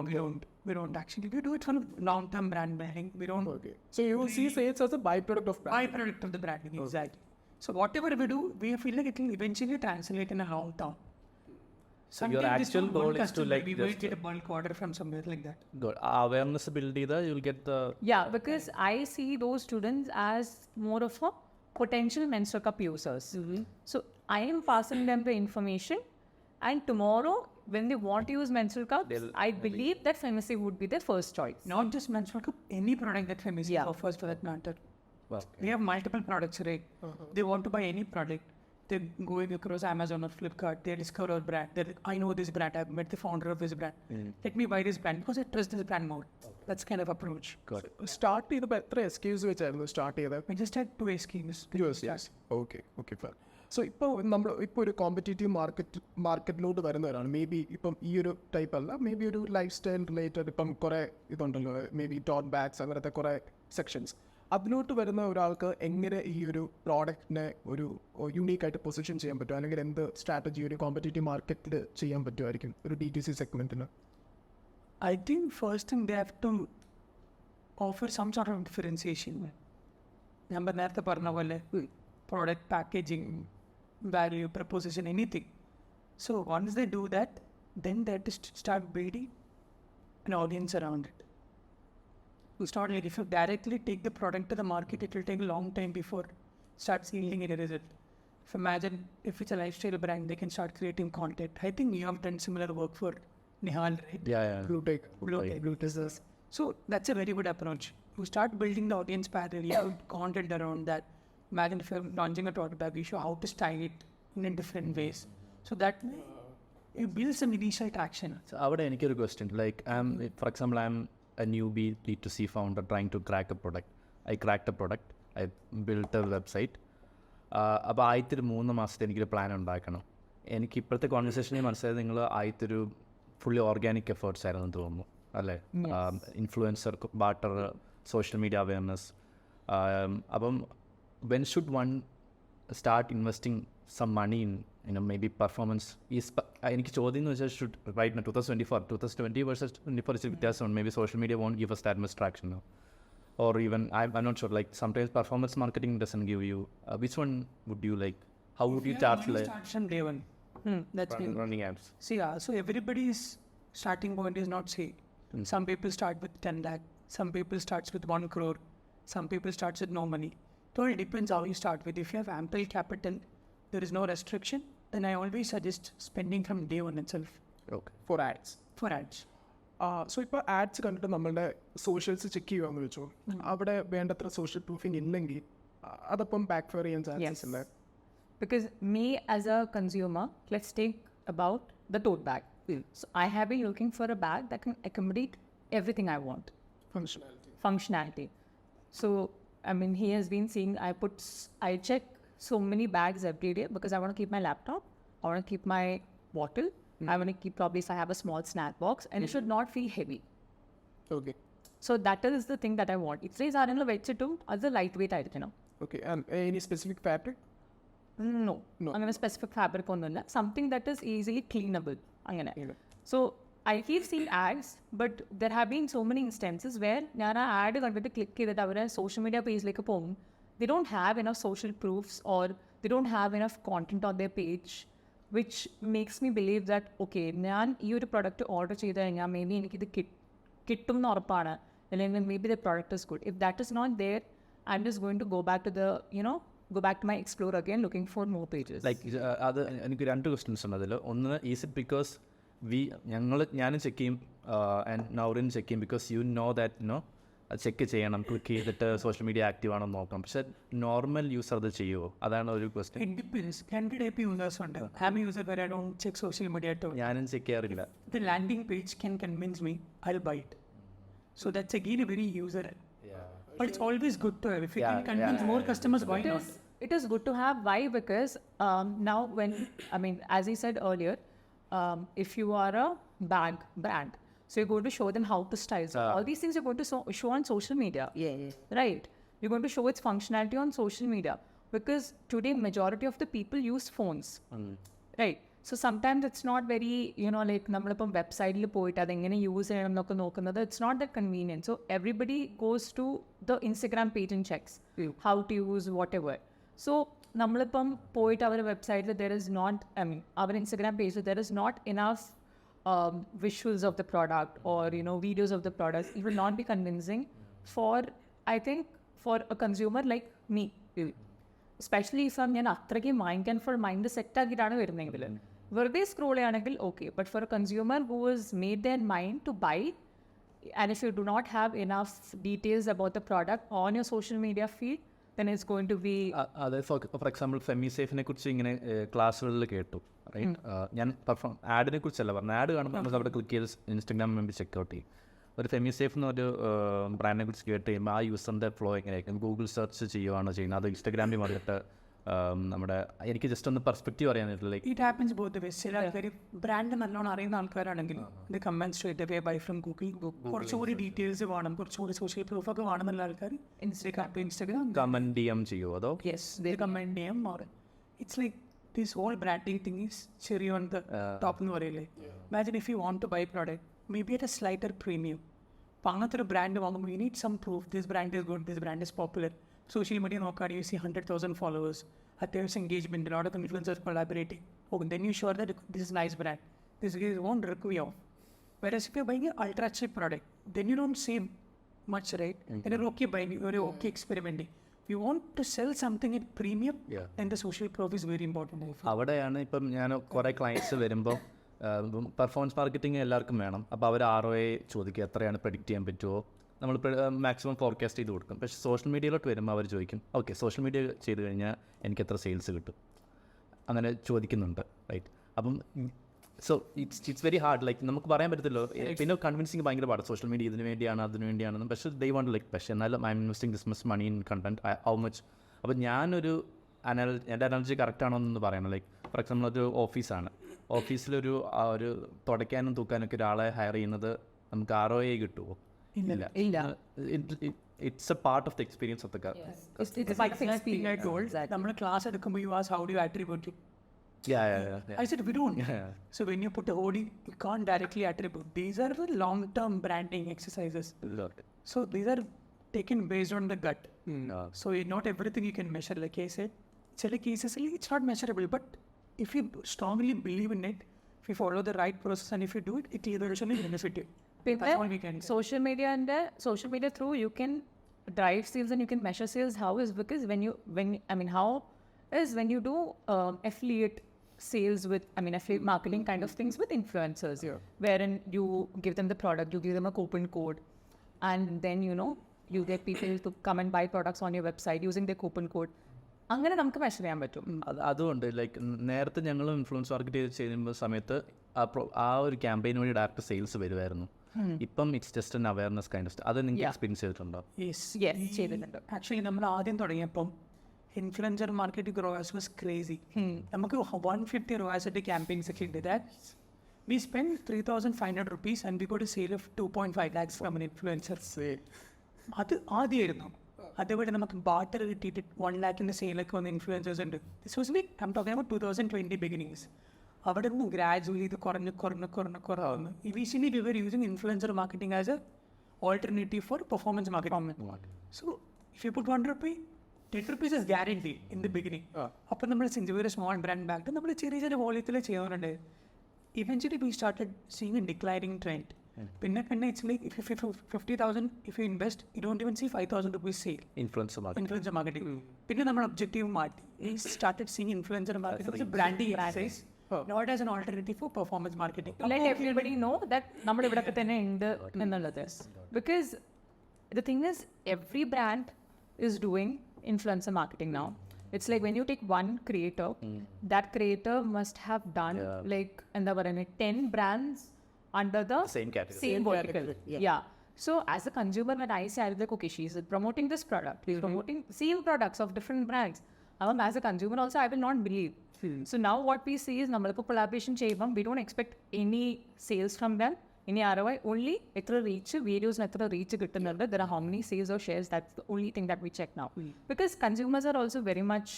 we don't actually. We do it for long-term brand building. We don't. Okay. So you see sales as a byproduct of brand. Byproduct of the branding, exactly. So whatever we do, we feel like it will eventually translate in a long term. So your actual goal is to like we might get a bulk order from somewhere like that. good awareness build ചെയ്താൽ you'll get the Because I see those students as more of a potential menstrual cup users. So I am passing them the information, and tomorrow when they want to use menstrual cups, I believe that FemiSafe would be their first choice. Not just menstrual cup, any product that FemiSafe offers for that matter. We have multiple products, right? They want to buy any product. They're going across Amazon or Flipkart, they discover our brand. They're like, I know this brand, I've met the founder of this brand. Let me buy this brand because I trust this brand more. That's kind of approach. Start ചെയ്തപ്പോൾ എത്ര excuse വെച്ചായിരുന്നു start ചെയ്തത്? We just had 2 schemes. Yes. Okay fine. So ഇപ്പോൾ ഒരു competitive മാർക്കറ്റിലോട്ട് വരുന്നവരാണ് may be ഇപ്പം ഈ ഒരു type അല്ല മേ ബി ഒരു ലൈഫ് സ്റ്റൈൽ റിലേറ്റഡ് ഇപ്പം കുറേ ഇതുണ്ടല്ലോ മേ ബി ടോട്ട് ബാഗ്സ് അങ്ങനത്തെ കുറേ സെക്ഷൻസ് അതിലോട്ട് വരുന്ന ഒരാൾക്ക് എങ്ങനെ ഈ ഒരു പ്രോഡക്റ്റിനെ ഒരു യുണീക്കായിട്ട് പൊസിഷൻ ചെയ്യാൻ പറ്റും അല്ലെങ്കിൽ എന്ത് സ്ട്രാറ്റജി ഒരു കോമ്പറ്റേറ്റീവ് മാർക്കറ്റിൽ ചെയ്യാൻ പറ്റുമായിരിക്കും ഒരു D2C സെഗ്മെൻറ്റിന്? I think first thing they have to offer some sort of differentiation. ഞാൻ നേരത്തെ പറഞ്ഞ പോലെ product packaging, value, proposition, anything. So once they do that, then they have to start building an audience around it. To start like if you directly take the product to the market, it will take a long time before start seeing it a result. Imagine if it's a lifestyle brand, they can start creating content. I think you have done similar work for Nihal, right? Blusteak. Blusteak. So that's a very good approach. You start building the audience parallel, you have content around that. Imagine if you're launching a tote bag, you show how to style it in different ways. So that way, you build some initial traction. So അവിടെ എനിക്കൊരു question like for example I'm a newbie D2C founder trying to crack a product. I cracked a product. I built a website. അപ്പോൾ ആദ്യത്തെ 3 മാസത്തെ എനിക്കൊരു plan ഉണ്ടാക്കണം. എനിക്ക് ഇപ്പോഴത്തെ കോൺവെർസേഷനിൽ മനസ്സിലായത് നിങ്ങൾ ആദ്യത്തെ ഒരു ഫുള്ളി ഓർഗാനിക് എഫേർട്സ് ആയിരുന്നു തോന്നുന്നു അല്ലേ? Influencer barter social media awareness. അപ്പം when should one start investing some money in maybe performance? എനിക്ക് ചോദ്യം എന്ന് വെച്ചാൽ should right now 2020 versus 24 is വ്യത്യാസമുണ്ട്. Maybe social media won't give us that much traction now. Or even I'm not sure, like sometimes performance marketing doesn't give you which one would you like, how would you charge like Start from day one. That's me. running ads? See, so everybody's starting point is not same. Some people start with 10 lakh, some people starts with 1 crore, some people starts with no money. So it depends how you start with. If you have ample capital, there is no restriction, then I always suggest spending from day one itself Okay. for ads. for ads. So ഇപ്പോൾ ads കണ്ടിട്ട് നമ്മളുടെ socials check ചെയ്യുകയെന്ന് വെച്ചോ, അവിടെ വേണ്ടത്ര social proofing ഇല്ലെങ്കിൽ അതപ്പം back fair ചെയ്യാൻ ചാൻസസ് ഉണ്ട്. Because me as a consumer, let's take about the tote bag. So I have been looking for a bag that can accommodate everything I want. Functionality. So, I mean, he has been seeing, I check so many bags every day because I want to keep my laptop, I want to keep my bottle, I want to keep probably if I have a small snack box, and it should not feel heavy. Okay So that is the thing that I want. It says ആരെങ്കിലും വെച്ചിട്ടും അത് light weight ആയിരിക്കണം. Okay any specific fabric? No. അങ്ങനെ specific fabric ഒന്നുമില്ല. Something that is easily cleanable അങ്ങനെ. So I keep seeing ads, but there have been so many instances where ഞാൻ ആ add കണ്ടിട്ട് ക്ലിക്ക് ചെയ്തിട്ട് അവരെ സോഷ്യൽ മീഡിയ പേജിലേക്ക് പോകും. They don't have enough social proofs or they don't have enough content on their page, which makes me believe that okay ഞാൻ ഈ ഒരു പ്രൊഡക്റ്റ് ഓർഡർ ചെയ്ത് കഴിഞ്ഞാൽ മേ ബി എനിക്കിത് കിട്ടും എന്ന് ഉറപ്പാണ്, അല്ലെങ്കിൽ may be the product is good. If that is not there, I'm just going to go back to my explore again looking for more pages. Like അത് എനിക്ക് 2 questions ഉണ്ട് അതിൽ. ഒന്ന്, ഈസ് ഇറ്റ് ബിക്കോസ് ഞാനും check ചെയ്യും and Nourin check ചെയ്യും because you know that check ചെയ്യണം, click ചെയ്തിട്ട് സോഷ്യൽ മീഡിയ ആക്റ്റീവ് ആണോ നോക്കണം. പക്ഷെ നോർമൽ യൂസർ അത് ചെയ്യുമോ? അതാണ് ഒരു question. It depends. Can type users ഉണ്ട്. I'm a user where I don't check social media at all. ഞാനും ചെക്ക് ചെയ്യാറില്ല. The landing page can convince me, I'll buy it. So that's again a very user. But it's always good to have. If you can convince more customers, why not? It is good to have. Why? Because now as I said earlier, if you are a bag brand, so you're going to show them how to style. So all these things you're going to show on social media. Right? You're going to show its functionality on social media. Because today, majority of the people use phones. Right? So sometimes it's not very, like നമ്മളിപ്പം വെബ്സൈറ്റിൽ പോയിട്ട് അതെങ്ങനെ use ചെയ്യണം എന്നൊക്കെ നോക്കുന്നത്, it's not that convenient. So everybody goes to the Instagram page and checks how to use whatever. So നമ്മളിപ്പം പോയിട്ട് അവരുടെ വെബ്സൈറ്റിൽ there is not, our Instagram page there is not enough visuals of the product or videos of the products. It will not be convincing for, I think, for a consumer like me. Especially if ഞാൻ അത്രയ്ക്ക് വാങ്ങിക്കാൻ for mind set ആക്കിയിട്ടാണ് വരുന്നതെങ്കിൽ വെറുതെ scroll ചെയ്യുകയാണെങ്കിൽ okay. But for A consumer who has made their mind to buy, and if you do not have enough details about the product on your social media feed, then it's going to be അതായത് for example ഫെമിസേഫിനെ കുറിച്ച് ഇങ്ങനെ ക്ലാസ്സുകളിൽ കേട്ടു, right? ഞാൻ ആഡിനെ കുറിച്ചല്ല പറഞ്ഞത്. Add കാണുമ്പോൾ നമുക്ക് അവിടെ ക്ലിക്ക് ചെയ്ത് ഇൻസ്റ്റാഗ്രാം മെമ്പർ ചെക്കൗട്ട് ചെയ്യും. ഒരു ഫെമിസേഫ് എന്നൊരു ബ്രാൻഡിനെ കുറിച്ച് കേട്ട് കഴിയുമ്പോൾ ആ യൂസറിൻ്റെ ഫ്ലോ എങ്ങനെയായിരിക്കും? ഗൂഗിൾ സെർച്ച് ചെയ്യുകയാണോ ചെയ്യുന്നത്, അത് ഇൻസ്റ്റാഗ്രാമിൽ വന്നിട്ട് നമ്മുടെ എനിക്ക് ജസ്റ്റ് ഒന്ന് പെർസ്പെക്റ്റീവ് അറിയാനായിട്ട് like It happens both ways. ചില ആൾക്കാർ ബ്രാൻഡ് നല്ലോണം അറിയുന്ന ആൾക്കാരാണെങ്കിൽ ഇത് comment straight away bye from Google. കുറച്ചുകൂടി ഡീറ്റെയിൽസ് വേണം, കുറച്ചുകൂടി സോഷ്യൽ പ്രൂഫ് ഒക്കെ വേണമെന്നുള്ള ആൾക്കാർ ഇൻസ്റ്റാഗ്രാം കമന്റ് DM ചെയ്യുമോ അതോ? Yes, they comment DM or it's like this whole branding thing is cherry on the top എന്ന് പറയില്ലേ. Imagine if you want to buy product, maybe at a slighter premium. അപ്പോൾ അങ്ങനത്തെ ഒരു brand വാങ്ങുമ്പോൾ you need some proof. This brand is good, this brand is popular. Social media നോക്കുകയാണെങ്കിൽ you see 100,000 followers, അത്യാവശ്യം engagement, a lot of influencers collaborating. Okay, then you sure that this is nice brand. This guy won't rip you off. Whereas if you're buying an ultra cheap product, then you don't save much, right? Then you're okay buying, you're okay experimenting. If you want to sell something at premium, then the social proof is very important. അവിടെയാണ് ഇപ്പം ഞാൻ കുറേ clients വരുമ്പോൾ performance marketing എല്ലാവർക്കും വേണം. അപ്പോൾ അവർ ROI ചോദിക്കുക, എത്രയാണ് പ്രെഡിക്റ്റ് ചെയ്യാൻ പറ്റുമോ, നമ്മൾ മാക്സിമം ഫോർകാസ്റ്റ് ചെയ്ത് കൊടുക്കും. പക്ഷേ സോഷ്യൽ മീഡിയയിലോട്ട് വരുമ്പോൾ അവർ ചോദിക്കും, ഓക്കെ സോഷ്യൽ മീഡിയ ചെയ്ത് കഴിഞ്ഞാൽ എനിക്ക് എത്ര സെയിൽസ് കിട്ടും, അങ്ങനെ ചോദിക്കുന്നുണ്ട്, റൈറ്റ്? അപ്പം so it's very hard. Like നമുക്ക് പറയാൻ പറ്റത്തില്ലോ. പിന്നെ കൺവിൻസിങ് ഭയങ്കര പാടാണ്. സോഷ്യൽ മീഡിയ ഇതിന് വേണ്ടിയാണ് അതിന് വേണ്ടിയാണെന്ന്. പക്ഷേ ദേ വാണ്ട് ലൈക്ക്, പക്ഷേ എന്നാലും I'm investing this much money in content, how much. അപ്പോൾ ഞാനൊരു എൻ്റെ അനാലജി കറക്റ്റാണോ എന്ന് പറയണം. ലൈക്ക് ഫോർ എക്സാമ്പിൾ ഒരു ഓഫീസാണ്, ഓഫീസിലൊരു തുടയ്ക്കാനും തൂക്കാനൊക്കെ ഒരാളെ ഹയർ ചെയ്യുന്നത് നമുക്ക് ROI കിട്ടുമോ? ഇല്ല. It's a part of the experience of the girl. It's like experience. നമ്മൾ ക്ലാസ് എടുക്കുമ്പോൾ you ask how do you attribute it? Yeah. I said we don't. Yeah. So when you put a hoodie, you can't directly attribute. These are the long-term branding exercises. So these are taken based on the gut. So not everything you can measure. Like I said, in cases it's not measurable. But if you strongly believe in it, if you follow the right process and if you do it, it will eventually benefit you. That's all we can say. social media through you can drive sales and you can measure sales. How is because when you do affiliate sales with affiliate marketing kind of things with influencers, wherein you give them the product, you give them a coupon code, and then you get people to come and buy products on your website using their coupon code. അങ്ങനെ നമുക്ക് measure ചെയ്യാൻ പറ്റും. അതുകൊണ്ട് like നേരത്തെ ഞങ്ങൾ influence market ചെയ്യുമ്പോൾ സമയത്ത് ആ ഒരു ക്യാമ്പയിൻ വഴി ഡയറക്റ്റ് സെയിൽസ് വരുമായിരുന്നു. ഇപ്പം it's just an awareness kind of അത് നിങ്ങൾക്ക് എക്സ്പീരിയൻസ് ചെയ്തിട്ടുണ്ടോ? ചെയ്തിട്ടുണ്ട്. ആക്ച്വലി നമ്മൾ ആദ്യം തുടങ്ങിയപ്പം influencer market grows was crazy. നമുക്ക് 150 റോയാസിറ്റി ക്യാമ്പയിൻസ് ഒക്കെ ഉണ്ട്. That we spend 3,500 rupees and we got a sale of 2.5 lakhs from an influencer. അത് ആദ്യമായിരുന്നു. അതേപോലെ നമുക്ക് ബാട്ടർ കിട്ടിയിട്ട് 1 lakhന്റെ സെയിലൊക്കെ വന്ന ഇൻഫ്ലുവൻസേഴ്സ് ഉണ്ട്. This was like I'm talking about 2020 beginnings. അവിടെ നിന്ന് ഗ്രാജുവലി ഇത് കുറഞ്ഞു. Initially we were using influencer marketing as a alternative for performance marketing. So if you put 1 rupee, 10 rupees is guaranteed in the beginning. അപ്പം നമ്മൾ since we small brand back നമ്മൾ ചെറിയ വോളിയത്തിൽ ചെയ്യുന്നുണ്ട്. Eventually we started seeing a declining trend. പിന്നെ it's like if you 50,000 if you invest, you don't even see 5,000 rupees sale. Influencer marketing. പിന്നെ നമ്മൾ objective മാറ്റി. We started seeing influencer marketing as a branding exercise, not as an alternative for performance marketing. Let everybody know that നമ്മൾ ഇവിടൊക്കെ തന്നെ ഉണ്ട് എന്നുള്ളത്. Because the thing is, every brand is doing influencer marketing now. It's like when you take one creator, that creator must have done like 10 brands under the Same category. same vertical. Yeah. So as a consumer, when I say like, okay, she's promoting this product, she's promoting same products of different brands. As a consumer also, I will not believe. So now what we see is നമ്മളിപ്പോൾ collaboration ചെയ്യുമ്പം we don't expect any sales from them, any ROI, only എത്ര reach വീഡിയോസിന് എത്ര reach കിട്ടുന്നുണ്ട്, there are how many sales or shares. That's the only thing that we check now. Because consumers are also very much,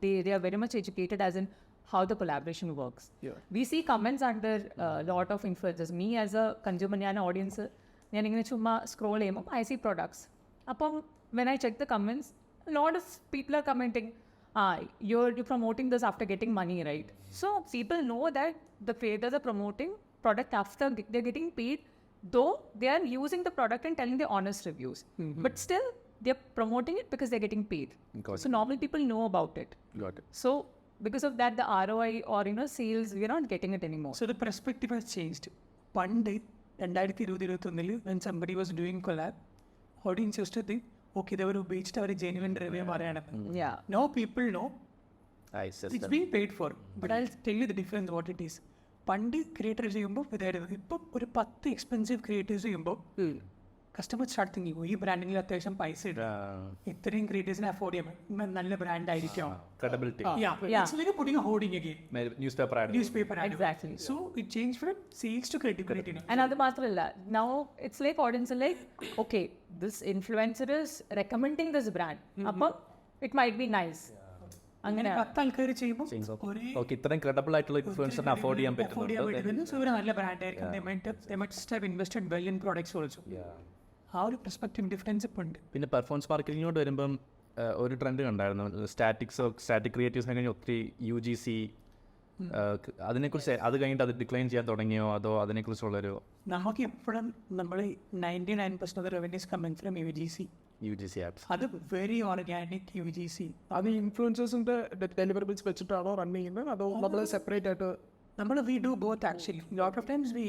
they are very much educated as in how the collaboration works. We see comments under a lot of influencers. Me as a consumer, ഞാൻ audience, ഞാനിങ്ങനെ ചുമ്മാ scroll ചെയ്യുമ്പോൾ I see products. അപ്പം when I check the comments, a lot of people are commenting, you're promoting this after getting money, right? So people know that the creators are promoting product after they're getting paid, though they are using the product and telling the honest reviews. But still, they're promoting it because they're getting paid. So normal people know about it. Got it. So because of that, the ROI or sales, we're not getting it anymore. So the perspective has changed. പണ്ട് 2020-2021 when somebody was doing collab, audience used to think, okay, they were ഉപയോഗിച്ചിട്ട് അവർ genuine review പറയണം. Yeah. Now people know It's it's being paid for. But I'll tell you the difference what it is. പണ്ട് creator ചെയ്യുമ്പോൾ ഇതായിരുന്നു. ഇപ്പം ഒരു 10 expensive creators ചെയ്യുമ്പോൾ customer start thinking ഈ ബ്രാൻഡിങ്ങിൽ അത്യാവശ്യം പൈസ ഇടും, ഇത്രയും ക്രിയേറ്റേഴ്സിനെ അഫോർഡ് ചെയ്യാൻ നല്ല ബ്രാൻഡ് ആയിരിക്കും. Credibility. It's like putting a hoarding again. Newspaper ad. Exactly. So it changed from sales to credibility. And അത് മാത്രമല്ല, now it's like audience like, okay, this influencer is recommending this brand. അപ്പം it might be nice. അങ്ങനെ 10 ആൾക്കാർ ചെയ്യുമ്പോൾ ഇത്രയും credible ആയിട്ടുള്ള ഇൻഫ്ലുവൻസറിനെ afford ചെയ്യാൻ പറ്റുന്നുണ്ട്. സോ ഇവർ നല്ല ബ്രാൻഡ് ആയിരിക്കും. They must have invested well in products also. ആ ഒരു പെർസ്പെക്റ്റീവ് ഡിഫറൻസ് ഇപ്പോൾ ഉണ്ട്. പിന്നെ പെർഫോമൻസ് മാർക്കറ്റിങ്ങിനോട് വരുമ്പം ഒരു ട്രെൻഡ് കണ്ടായിരുന്നു. സ്റ്റാറ്റിക് ക്രിയേറ്റീവ്സിനെ കഴിഞ്ഞ് ഒത്തിരി UGC അതിനെക്കുറിച്ച് അത് കഴിഞ്ഞിട്ട് അത് ഡിക്ലൈൻ ചെയ്യാൻ തുടങ്ങിയോ അതോ അതിനെക്കുറിച്ചുള്ളൊരു? നമുക്ക് എപ്പോഴും നമ്മൾ 99% of revenues coming from UGC apps. അത് വെരി ഓർഗാനിക് UGC. അത് ഇൻഫ്ലുവൻസേഴ്സിന്റെ ഡെലിവറബിൾസ് വെച്ചിട്ടാണോ റൺ ചെയ്യുന്നത് അതോ നമ്മൾ സെപ്പറേറ്റ് ആയിട്ട്? നമ്മൾ we do both actually. Lot of times we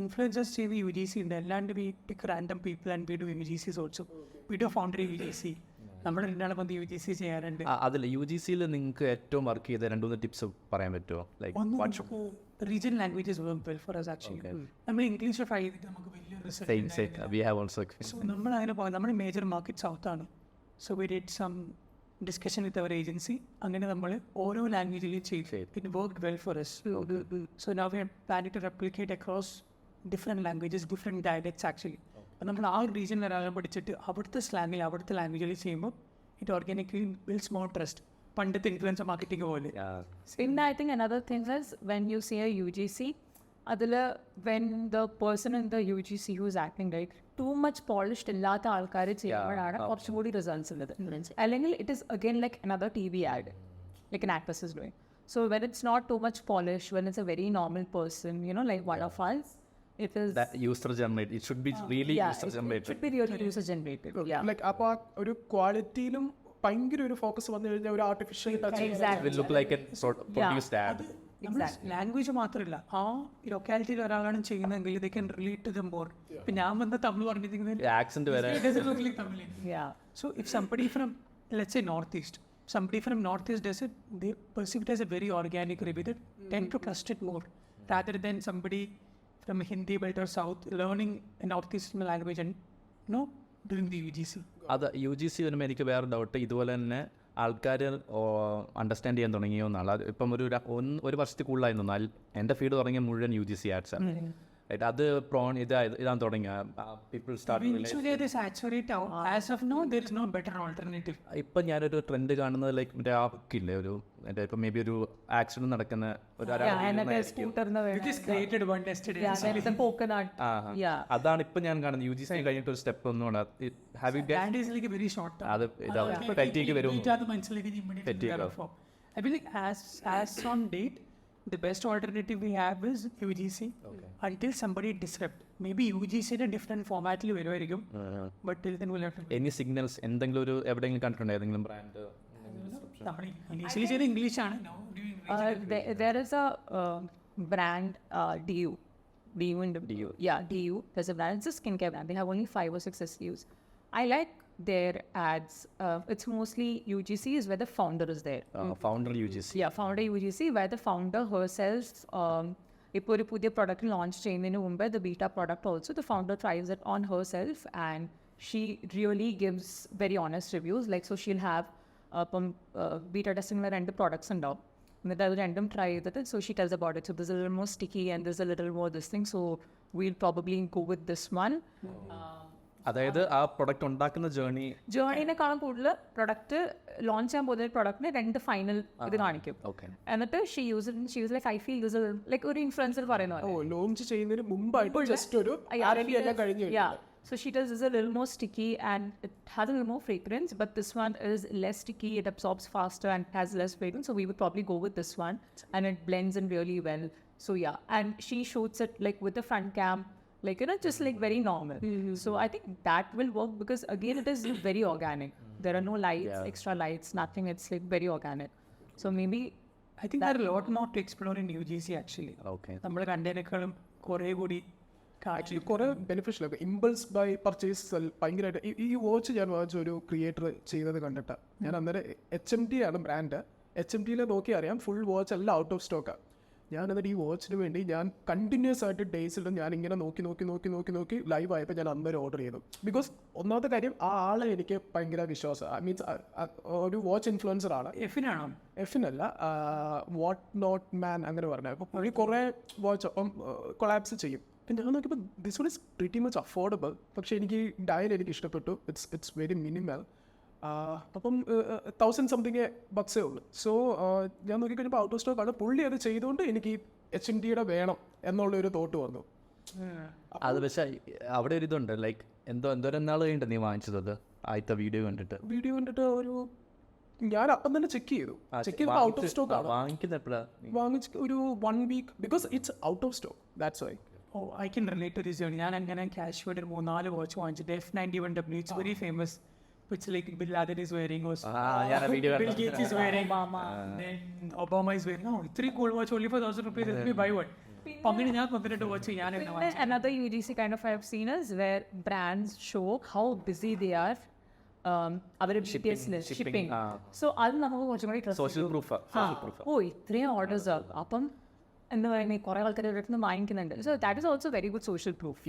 influencers ചെയ്ത് UGC ഉണ്ട്, അല്ലാണ്ട് we pick random people and we do UGCs also. We do founder UGC. നമ്മൾ രണ്ടാളും വന്ന് UGC ചെയ്യാറുണ്ട്. അതില്ല, UGCയിൽ നിങ്ങൾക്ക് ഏറ്റവും വർക്ക് ചെയ്ത 2-3 ടിപ്സ് പറയാൻ പറ്റുമോ? Like regional languages work well for us actually. നമ്മൾ ഇംഗ്ലീഷ് ട്രൈ ചെയ്തിട്ട് നമുക്ക് വലിയ റിസൾട്ട്. സോ നമ്മൾ അങ്ങനെ പോകാം. നമ്മുടെ മേജർ മാർക്കറ്റ് സൗത്ത് ആണ്. So we did some discussion with our agency. അങ്ങനെ നമ്മൾ ഓരോ ലാംഗ്വേജിലും ചെയ്തു. It work well for us. So now we are planning to replicate across different languages, different dialects actually. അപ്പം നമ്മൾ ആ ഒരു റീജിയനിൽ ഒരാളെ പഠിച്ചിട്ട് അവിടുത്തെ സ്ലാങ്ങിൽ അവിടുത്തെ ലാംഗ്വേജിൽ ചെയ്യുമ്പോൾ it organically builds more trust. പണ്ടത്തെ ഇൻഫ്ലുവൻസർ മാർക്കറ്റിംഗ് പോലെ. പിന്നെ I think another thing is when you see a UGC, അതിൽ when the person in the UGC who is acting right, too much polished ഇല്ലാത്ത ആൾക്കാർ ചെയ്യുമ്പോഴാണ് കുറച്ചും കൂടി റിസൾട്ട്സ് ഉള്ളത്. അല്ലെങ്കിൽ it is again like another TV ad, like an actress is doing. So when it's not too much polished, when it's a very normal person, you know, like one of us, it is that user generated. It should be really user it generated. should be really user generated. Yeah. Like അപ്പോൾ ആ ഒരു ക്വാളിറ്റിയിലും ഭയങ്കര ഒരു focus വന്നു കഴിഞ്ഞാൽ ഒരു artificial touch It Exactly. will look like a sort of produced ad. Language മാത്രമല്ല ആ ലൊക്കാലിറ്റിയിൽ ഒരാളാണ് ചെയ്യുന്നതെങ്കിൽ they can relate to them more. ഇപ്പം ഞാൻ വന്ന തമിഴ് പറഞ്ഞിരിക്കുന്നത് Accent വരെ Tamil. Yeah. So if somebody from, let's say, Northeast, somebody from Northeast does it, they perceive it as a very organic review. They tend to trust it more rather than somebody from Hindi belt or South learning a Northeastern language and doing the UGC. അത് UGC വരുമ്പോൾ എനിക്ക് വേറെ doubt, ഇതുപോലെ തന്നെ ആൾക്കാർ understand ചെയ്യാൻ തുടങ്ങിയോ എന്നാണ്. അത് ഇപ്പം ഒരു വർഷത്തിൽ കൂടുതലായി തോന്നുന്നു എൻ്റെ ഫീഡ് തുടങ്ങിയ മുഴുവൻ UGC ആഡ്സ് ആണ്. അത് ഇതാണ് തുടങ്ങിയ people start. Eventually they saturate out. As of now, there is no better alternative. ഇപ്പം ഞാനൊരു ട്രെൻഡ് കാണുന്നത് ലൈക്ക് മറ്റേ ആ ബുക്കില്ലേ, ഒരു മറ്റേ ഇപ്പം മേ ബി ഒരു ആക്സിഡന്റ് നടക്കുന്ന It is created one yesterday. coconut. അതാണ് ഇപ്പം ഞാൻ കാണുന്നത്. UGC കഴിഞ്ഞിട്ട് ഒരു സ്റ്റെപ്പ് ഒന്നുകൂടെ That is like a very short term. അത് ഫെറ്റിക്ക് വരും. I feel like as on date, the best alternative we have is UGC until somebody disrupt. Maybe UGC in a different format വരുമായിരിക്കും, but till then we'll have to. Any signals എന്തെങ്കിലും ഒരു എവിടെയെങ്കിലും കണ്ടിട്ടുണ്ടോ ഏതെങ്കിലും brand? Initially ചെയ്ത English ആണ്. There is a brand, DU. Yeah, DU. There's a brand. It's a skincare brand. They have only 5 or 6 SKUs. I like their ads. It's mostly UGC is where the founder is there. Founder UGC. Yeah, founder UGC, where the founder herself, ഇപ്പോൾ ഒരു പുതിയ product launch ചെയ്യുന്നതിന് മുമ്പ് the beta product also, the founder tries it on herself and she really gives very honest reviews. Like, so she'll have ഇപ്പം beta ടെസ്റ്റിംഗിൽ 2 products ഉണ്ടാവും, എന്നിട്ട് അത് രണ്ടും ട്രൈ ചെയ്തിട്ട് so she tells about it. So there's a little more sticky and there's a little more this thing, so we'll probably go with this one. അതായത് ആ product ഉണ്ടാക്കുന്ന ജേർണിനെക്കാളും കൂടുതൽ പ്രൊഡക്റ്റ് ലോഞ്ച് ചെയ്യാൻ പോകുന്ന പ്രൊഡക്റ്റിന് 2 ഫൈനൽ ഇത് കാണിക്കും. എന്നിട്ട് she use like I feel this like ഒരു ഇൻഫ്ലുവൻസർ പറയുന്ന ലോഞ്ച് ചെയ്യുന്നതിന് മുമ്പായിട്ട് ജസ്റ്റ് ഒരു എല്ലാം കഴിഞ്ഞു. So she does is a little more sticky and it has a little more fragrance, but this one is less sticky, it absorbs faster and has less fragrance. So we would probably go with this one and it blends in really well. So yeah, and she shoots it like with the front cam, like, you know, just like very normal. So I think that will work because again it is very organic. There are no lights, extra lights, nothing. It's like very organic. So maybe I think there are a lot more to explore in UGC actually. നമ്മൾ കണ്ടതിനേക്കാളും കുറേ കൂടി actually കുറേ beneficial ഒക്കെ impulse by purchase ഭയങ്കരമായിട്ട്. ഈ watch ഞാൻ വാങ്ങിച്ച ഒരു ക്രിയേറ്റർ ചെയ്തത് കണ്ടിട്ടാണ്. ഞാൻ അന്നേരം HMT ആണ് ബ്രാൻഡ്. HMTയിൽ നോക്കി അറിയാം ഫുൾ വാച്ച് എല്ലാം ഔട്ട് ഓഫ് സ്റ്റോക്കാണ്. ഞാൻ എന്നിട്ട് ഈ വാച്ചിന് വേണ്ടി ഞാൻ കണ്ടിന്യൂസ് ആയിട്ട് ഡേയ്സിലും ഞാൻ ഇങ്ങനെ നോക്കി ലൈവ് ആയപ്പോൾ ഞാൻ അന്നേരം ഓർഡർ ചെയ്തു. ബിക്കോസ് ഒന്നാമത്തെ കാര്യം ആ ആളെ എനിക്ക് ഭയങ്കര വിശ്വാസം. ഐ മീൻസ് ഒരു വാച്ച് ഇൻഫ്ലുവൻസർ ആണ്. എഫിനല്ല, വാട്ട് നോട്ട് മാൻ അങ്ങനെ പറഞ്ഞത്. അപ്പോൾ പുള്ളി കുറേ വാച്ച് അപ്പം കൊളാപ്സ് ചെയ്യും. പിന്നെ ഞാൻ നോക്കിയപ്പോൾ this one is pretty much affordable. പക്ഷേ എനിക്ക് ഡയൽ എനിക്ക് ഇഷ്ടപ്പെട്ടു. It's very minimal. അപ്പം 1000 സംതിങ് ബക്സേ ഉള്ളൂ. സോ ഞാൻ നോക്കിക്കഴിഞ്ഞപ്പോൾ ഔട്ട് ഓഫ് സ്റ്റോക്ക് ആണ്. പുള്ളി അത് ചെയ്തുകൊണ്ട് എനിക്ക് HMTയുടെ വേണം എന്നുള്ളൊരു തോട്ട് വന്നു. അത് പക്ഷേ അവിടെ ഒരു ഇതുണ്ട്, ലൈക്ക് എന്തോരം നാൾ കഴിഞ്ഞിട്ട് നീ വാങ്ങിച്ചത് ആദ്യത്തെ വീഡിയോ കണ്ടിട്ട് ഒരു ഞാൻ അപ്പം തന്നെ ചെക്ക് ചെയ്തപ്പോൾ ഔട്ട് ഓഫ് സ്റ്റോക്ക് ആണ്. വാങ്ങിച്ച ഒരു 1 week because it's out of stock. That's why. I can relate to this journey. ഞാൻ അങ്ങനെ ക്യാഷ്വൽ ഒരു 3-4 വാച്ച് വാങ്ങിച്ചിട്ട് F91W. It's very famous. Which like Bin Laden is wearing, or Bill Gates is wearing, then Obama is wearing. No, 3 gold watch only for 1,000 rupees. Let me buy one. Another UGC kind of I have seen is where brands show how busy they are. Our shipping. So അത് നമുക്ക് കുറച്ചും കൂടി social proof. ഇത്രയും orders അപ്പം എന്താ പറയുക കുറേ ആൾക്കാർ അടുത്ത് വാങ്ങിക്കുന്നുണ്ട്. So that is also very good social proof.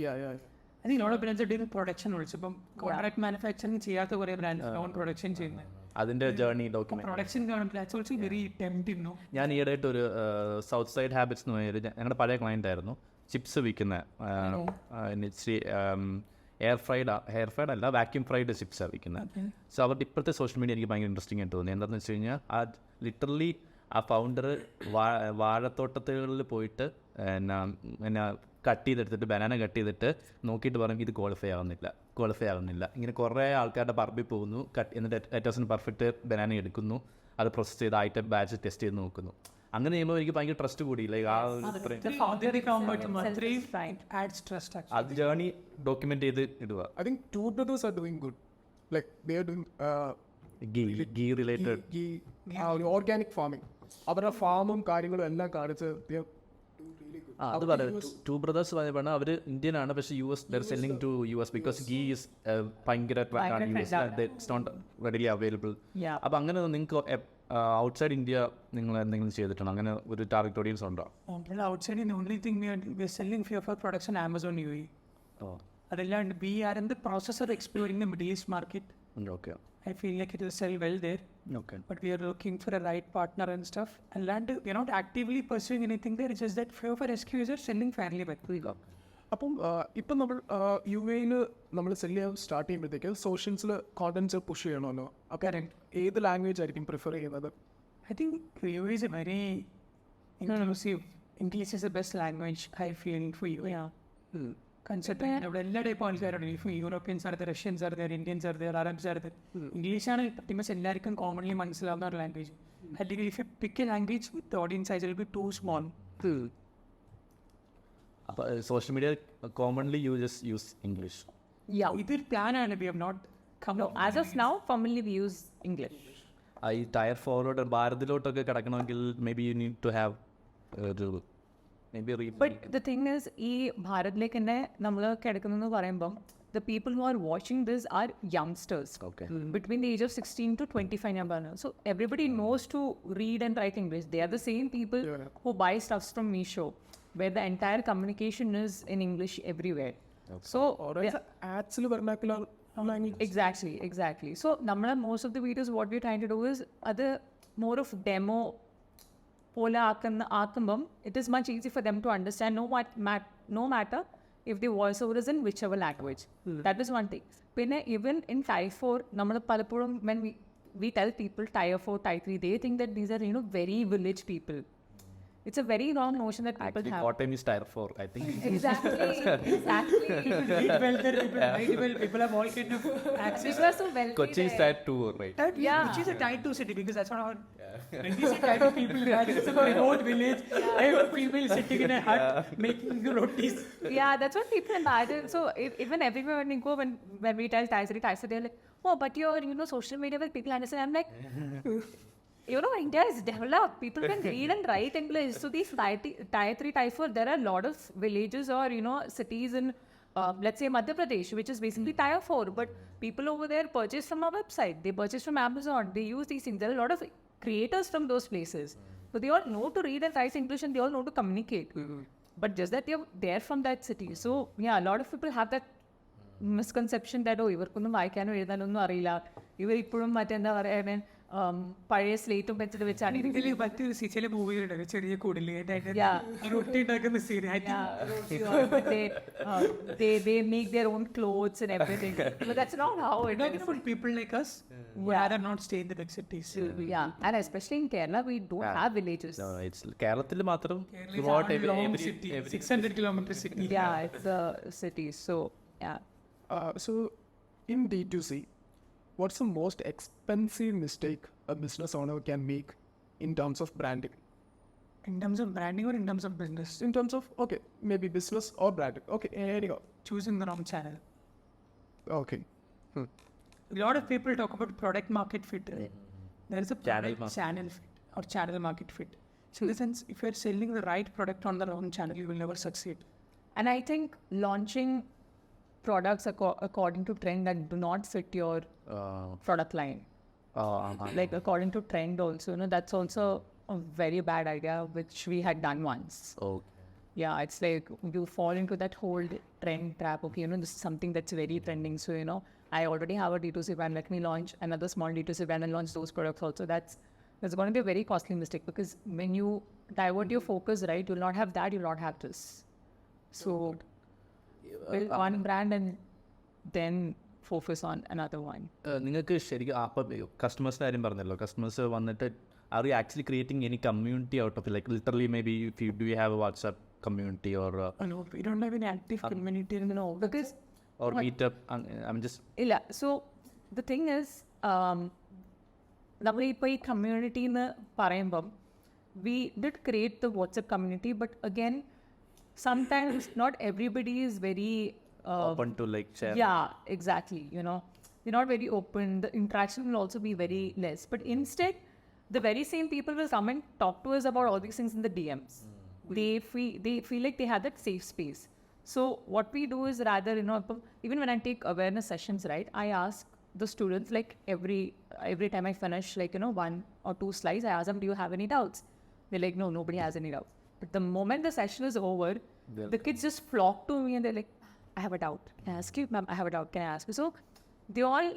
I think a lot of brands are doing production also. ഇപ്പം കോൺട്രാക്ട് മാനുഫാക്ചറിങ് ചെയ്യാത്ത കുറേ ബ്രാൻഡ്സ് ഓൺ പ്രൊഡക്ഷൻ ചെയ്യുന്നത്. അതിന്റെ journey document production that's also very tempting. ഞാൻ ഈയിടെയായിട്ട് ഒരു സൗത്ത് സൈഡ് ഹാബിറ്റ്സ് എന്ന് പറഞ്ഞൊരു ഞങ്ങളുടെ പഴയ ക്ലയൻ്റ് ആയിരുന്നു. ചിപ്സ് വിൽക്കുന്ന ഹെയർ ഫ്രൈഡ് അല്ല വാക്യൂം ഫ്രൈഡ് ചിപ്സാണ് വിൽക്കുന്നത്. സോ അവരുടെ ഇപ്പോഴത്തെ സോഷ്യൽ മീഡിയ എനിക്ക് ഭയങ്കര ഇൻട്രസ്റ്റിംഗ് ആയിട്ട് തോന്നി. എന്താണെന്ന് വെച്ച് കഴിഞ്ഞാൽ ആ ലിറ്ററലി ആ ഫൗണ്ടർ വാഴത്തോട്ടത്തുകളിൽ പോയിട്ട് എന്നാ കട്ട് ചെയ്തെടുത്തിട്ട് ബനാന കട്ട് ചെയ്തിട്ട് നോക്കിയിട്ട് പറയും ഇത് ക്വാളിഫൈ ആവുന്നില്ല. ഇങ്ങനെ കുറേ ആൾക്കാരുടെ പറമ്പിൽ പോകുന്നു, എന്നിട്ട് ഏറ്റവും പെർഫെക്റ്റ് ബനാന എടുക്കുന്നു, അത് പ്രോസസ്സ് ചെയ്ത് ഐറ്റം ബാച്ച് ടെസ്റ്റ് ചെയ്ത് നോക്കുന്നു. അങ്ങനെ ചെയ്യുമ്പോൾ എനിക്ക് ഭയങ്കര ട്രസ്റ്റ് കൂടി. ലൈക്ക് അത് ജേർണി ഡോക്യുമെന്റ് ചെയ്ത് ഇടുക. I think two brothers are doing good. Like they are doing ghee related organic farming. അവരുടെ ഫാമും കാര്യങ്ങളും എല്ലാം കാണിച്ച് അത് പറയാം. ടു ബ്രദേഴ്സ് പറഞ്ഞാൽ അവർ ഇന്ത്യൻ ആണ്, പക്ഷേ US selling to US because ghee is ഭയങ്കര ഇറ്റ്സ് നോട്ട് റെഡിലി അവൈലബിൾ. അപ്പം അങ്ങനെ നിങ്ങൾക്ക് ഔട്ട്സൈഡ് ഇന്ത്യ നിങ്ങൾ എന്തെങ്കിലും ചെയ്തിട്ടുണ്ടോ? അങ്ങനെ ഒരു ടാർഗറ്റ് ഓഡിയൻസ് ഉണ്ടോ? Outside the only thing we are selling few of our products on Amazon UAE. അതല്ലാണ്ട് we are in the process of exploring the Middle East market. Okay. I feel like it will sell well there. Okay. But we are looking for a right partner and stuff. And land, we are not actively pursuing anything there. It's just that few of our SKUs are selling fairly well. അപ്പം ഇപ്പം നമ്മൾ UAE നമ്മൾ cell ചെയ്യാൻ start ചെയ്യുമ്പോഴത്തേക്ക് സോഷ്യൽസിൽ contents push ചെയ്യണമല്ലോ. അപ്പം ഏത് language ആയിരിക്കും പ്രിഫർ ചെയ്യുന്നത്? I think UAE is a very inclusive. English is the best language I feel for UAE. Considering അവിടെ എല്ലാ ടൈപ്പ് ആൾക്കാരുണ്ട്. ഇപ്പോൾ Europeans are there, Russians are there, Indians are there, Arabs are there. ഇംഗ്ലീഷാണ് pretty much എല്ലാവർക്കും commonly മനസ്സിലാവുന്ന ഒരു language. അല്ലെങ്കിൽ if you pick a language, the audience size will be too small. അപ്പോൾ social media commonly use English. ഇതൊരു പ്ലാനാണ്. We have not come up. As of now, commonly we use English. ഈ tyre forward ഭാരതിലോട്ടൊക്കെ കിടക്കണമെങ്കിൽ maybe you need to have ഒരു But the thing is, ഈ ഭാരതിലേക്ക് തന്നെ നമ്മൾ കിടക്കുന്നതെന്ന് പറയുമ്പം the people who are watching this are youngsters. Okay. Between the age of 16 to 25 ഞാൻ പറഞ്ഞു. So everybody knows to read and write English. They are the same people who buy stuffs from Meesho, where the entire communication is in English everywhere. So ആഡ്സിൽ vernacular language. Exactly. So most of the videos what we're trying to do is അത് more of demo പോലെ ആക്കുമ്പം it is much easy for them to understand no matter if the voice over is in whichever language. That is one thing. പിന്നെ even in Tier 4 നമ്മൾ പലപ്പോഴും when we tell people Tier 4, Tier 3, they think that these are very village people. It's a very wrong notion that people have. Kottayam is Tier 4, I think. Exactly. People have all kind of access. People are so wealthy. Kochi is Tier 2, right? Which is a Tier 2 city, because that's not our. When we say Tier 2 people, it's a remote village. People sitting in a hut making rotis. Yeah, that's what people imagine. So even everywhere when you go, when we tell Tier 3, they're like, oh, but your social media where people understand. I'm like, India is developed. People can read and write English. So these Tier 3, Tier 4, there are a lot of villages or, cities in, let's say, Madhya Pradesh, which is basically Tier 4. But people over there purchase from our website. They purchase from Amazon. They use these things. There are a lot of creators from those places. So they all know to read and write English and they all know to communicate. But just that they're from that city. So, yeah, a lot of people have that misconception that, ഇവർക്കൊന്നും വായിക്കാനോ എഴുതാനൊന്നും അറിയില്ല. ഇവർ ഇപ്പോഴും മറ്റെന്താ പറയുക, പഴയ സ്ലേറ്റും പെൻസിലും വെച്ചാണ് ഇതിൽ മറ്റൊരു ചില മൂവികളുണ്ട് ചെറിയ കൂടുതൽ റൊട്ടി ഉണ്ടാക്കുന്ന scene. they make their own clothes and everything. But that's not how it is. For people like us who rather not stay in the big cities. Yeah, and especially in Kerala, we don't have villages. No, it's കേരളത്തിൽ മാത്രം city, 600 kilometer city. Yeah, it's a city. So, yeah. So in D2C, what's the most expensive mistake a business owner can make in terms of branding? In terms of branding or in terms of business? In terms of, okay, maybe business or branding. Okay, anyhow. Choosing the wrong channel. Okay. A lot of people talk about product market fit. There is a product channel fit or channel market fit. So in the sense, if you're selling the right product on the wrong channel, you will never succeed. And I think launching products according to trend that do not fit your product line. Like according to trend also, that's also a very bad idea, which we had done once. Okay. Yeah, it's like you fall into that whole trend trap. Okay, this is something that's very trending. So, I already have a D2C brand. Let me launch another small D2C brand and launch those products also. That's going to be a very costly mistake, because when you divert your focus, right, you'll not have that, you'll not have this. So build one brand and then focus on another one. നിങ്ങൾക്ക് ശരിക്കും അപ്പം കസ്റ്റമേഴ്സിൻ്റെ കാര്യം പറഞ്ഞല്ലോ, customers വന്നിട്ട് are you actually creating any community out of like literally may be if you do have A WhatsApp community or No, we don't have any active community in the Because or meetup? I'm just illa. So the thing is, നമ്മളിപ്പോൾ ഈ community എന്ന് പറയുമ്പം we did create the WhatsApp community, but again, sometimes not everybody is very open to like share. Yeah, exactly. You know, they're not very open. The interaction will also be very less. But instead, the very same people will come and talk to us about all these things in the DMs. They feel like they have that safe space. So what we do is rather, you know, even when I take awareness sessions, right, I ask the students like every time I finish like, you know, 1 or 2 slides, I ask them, do you have any doubts? They're like, no, nobody has any doubts. But the moment the session is over, the kids just flock to me and they're like, I have a doubt. Can I ask you? Ma'am, I have a doubt. Can I ask you? So they all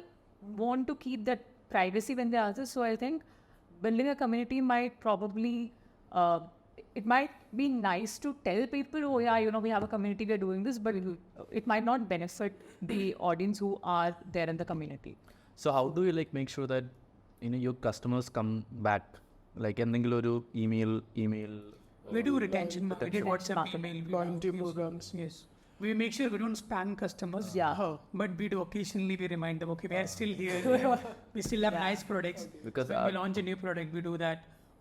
want to keep that privacy when they ask us. So I think building a community might probably, it might be nice to tell people, oh yeah, you know, we have a community, we're doing this, but it might not benefit the audience who are there in the community. So how do you like make sure that, you know, your customers come back? Like എന്തെങ്കിലും ഒരു email we do retention, we did WhatsApp, email, Loyalty programs. yes, we make sure we don't spam customers. Yeah. But we do occasionally, we remind them, okay, we are still here. We still have nice products. Because when we launch a new product, we do that.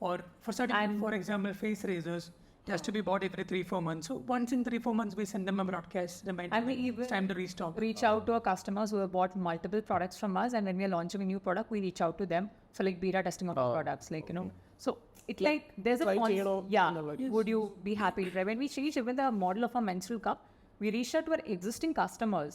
Or for certain, for example, face razors, it has to be bought every 3-4 months. So once in 3-4 months, we send them a broadcast reminder. And we even it's time to restock. reach out to our customers who have bought multiple products from us, and when we are launching a new product, we reach out to them for like beta testing of the products, like, you know. So it's like there's a Try to, you know, yeah. like, Would you be happy to try? When we change even the model of a menstrual cup, we reached out to our existing customers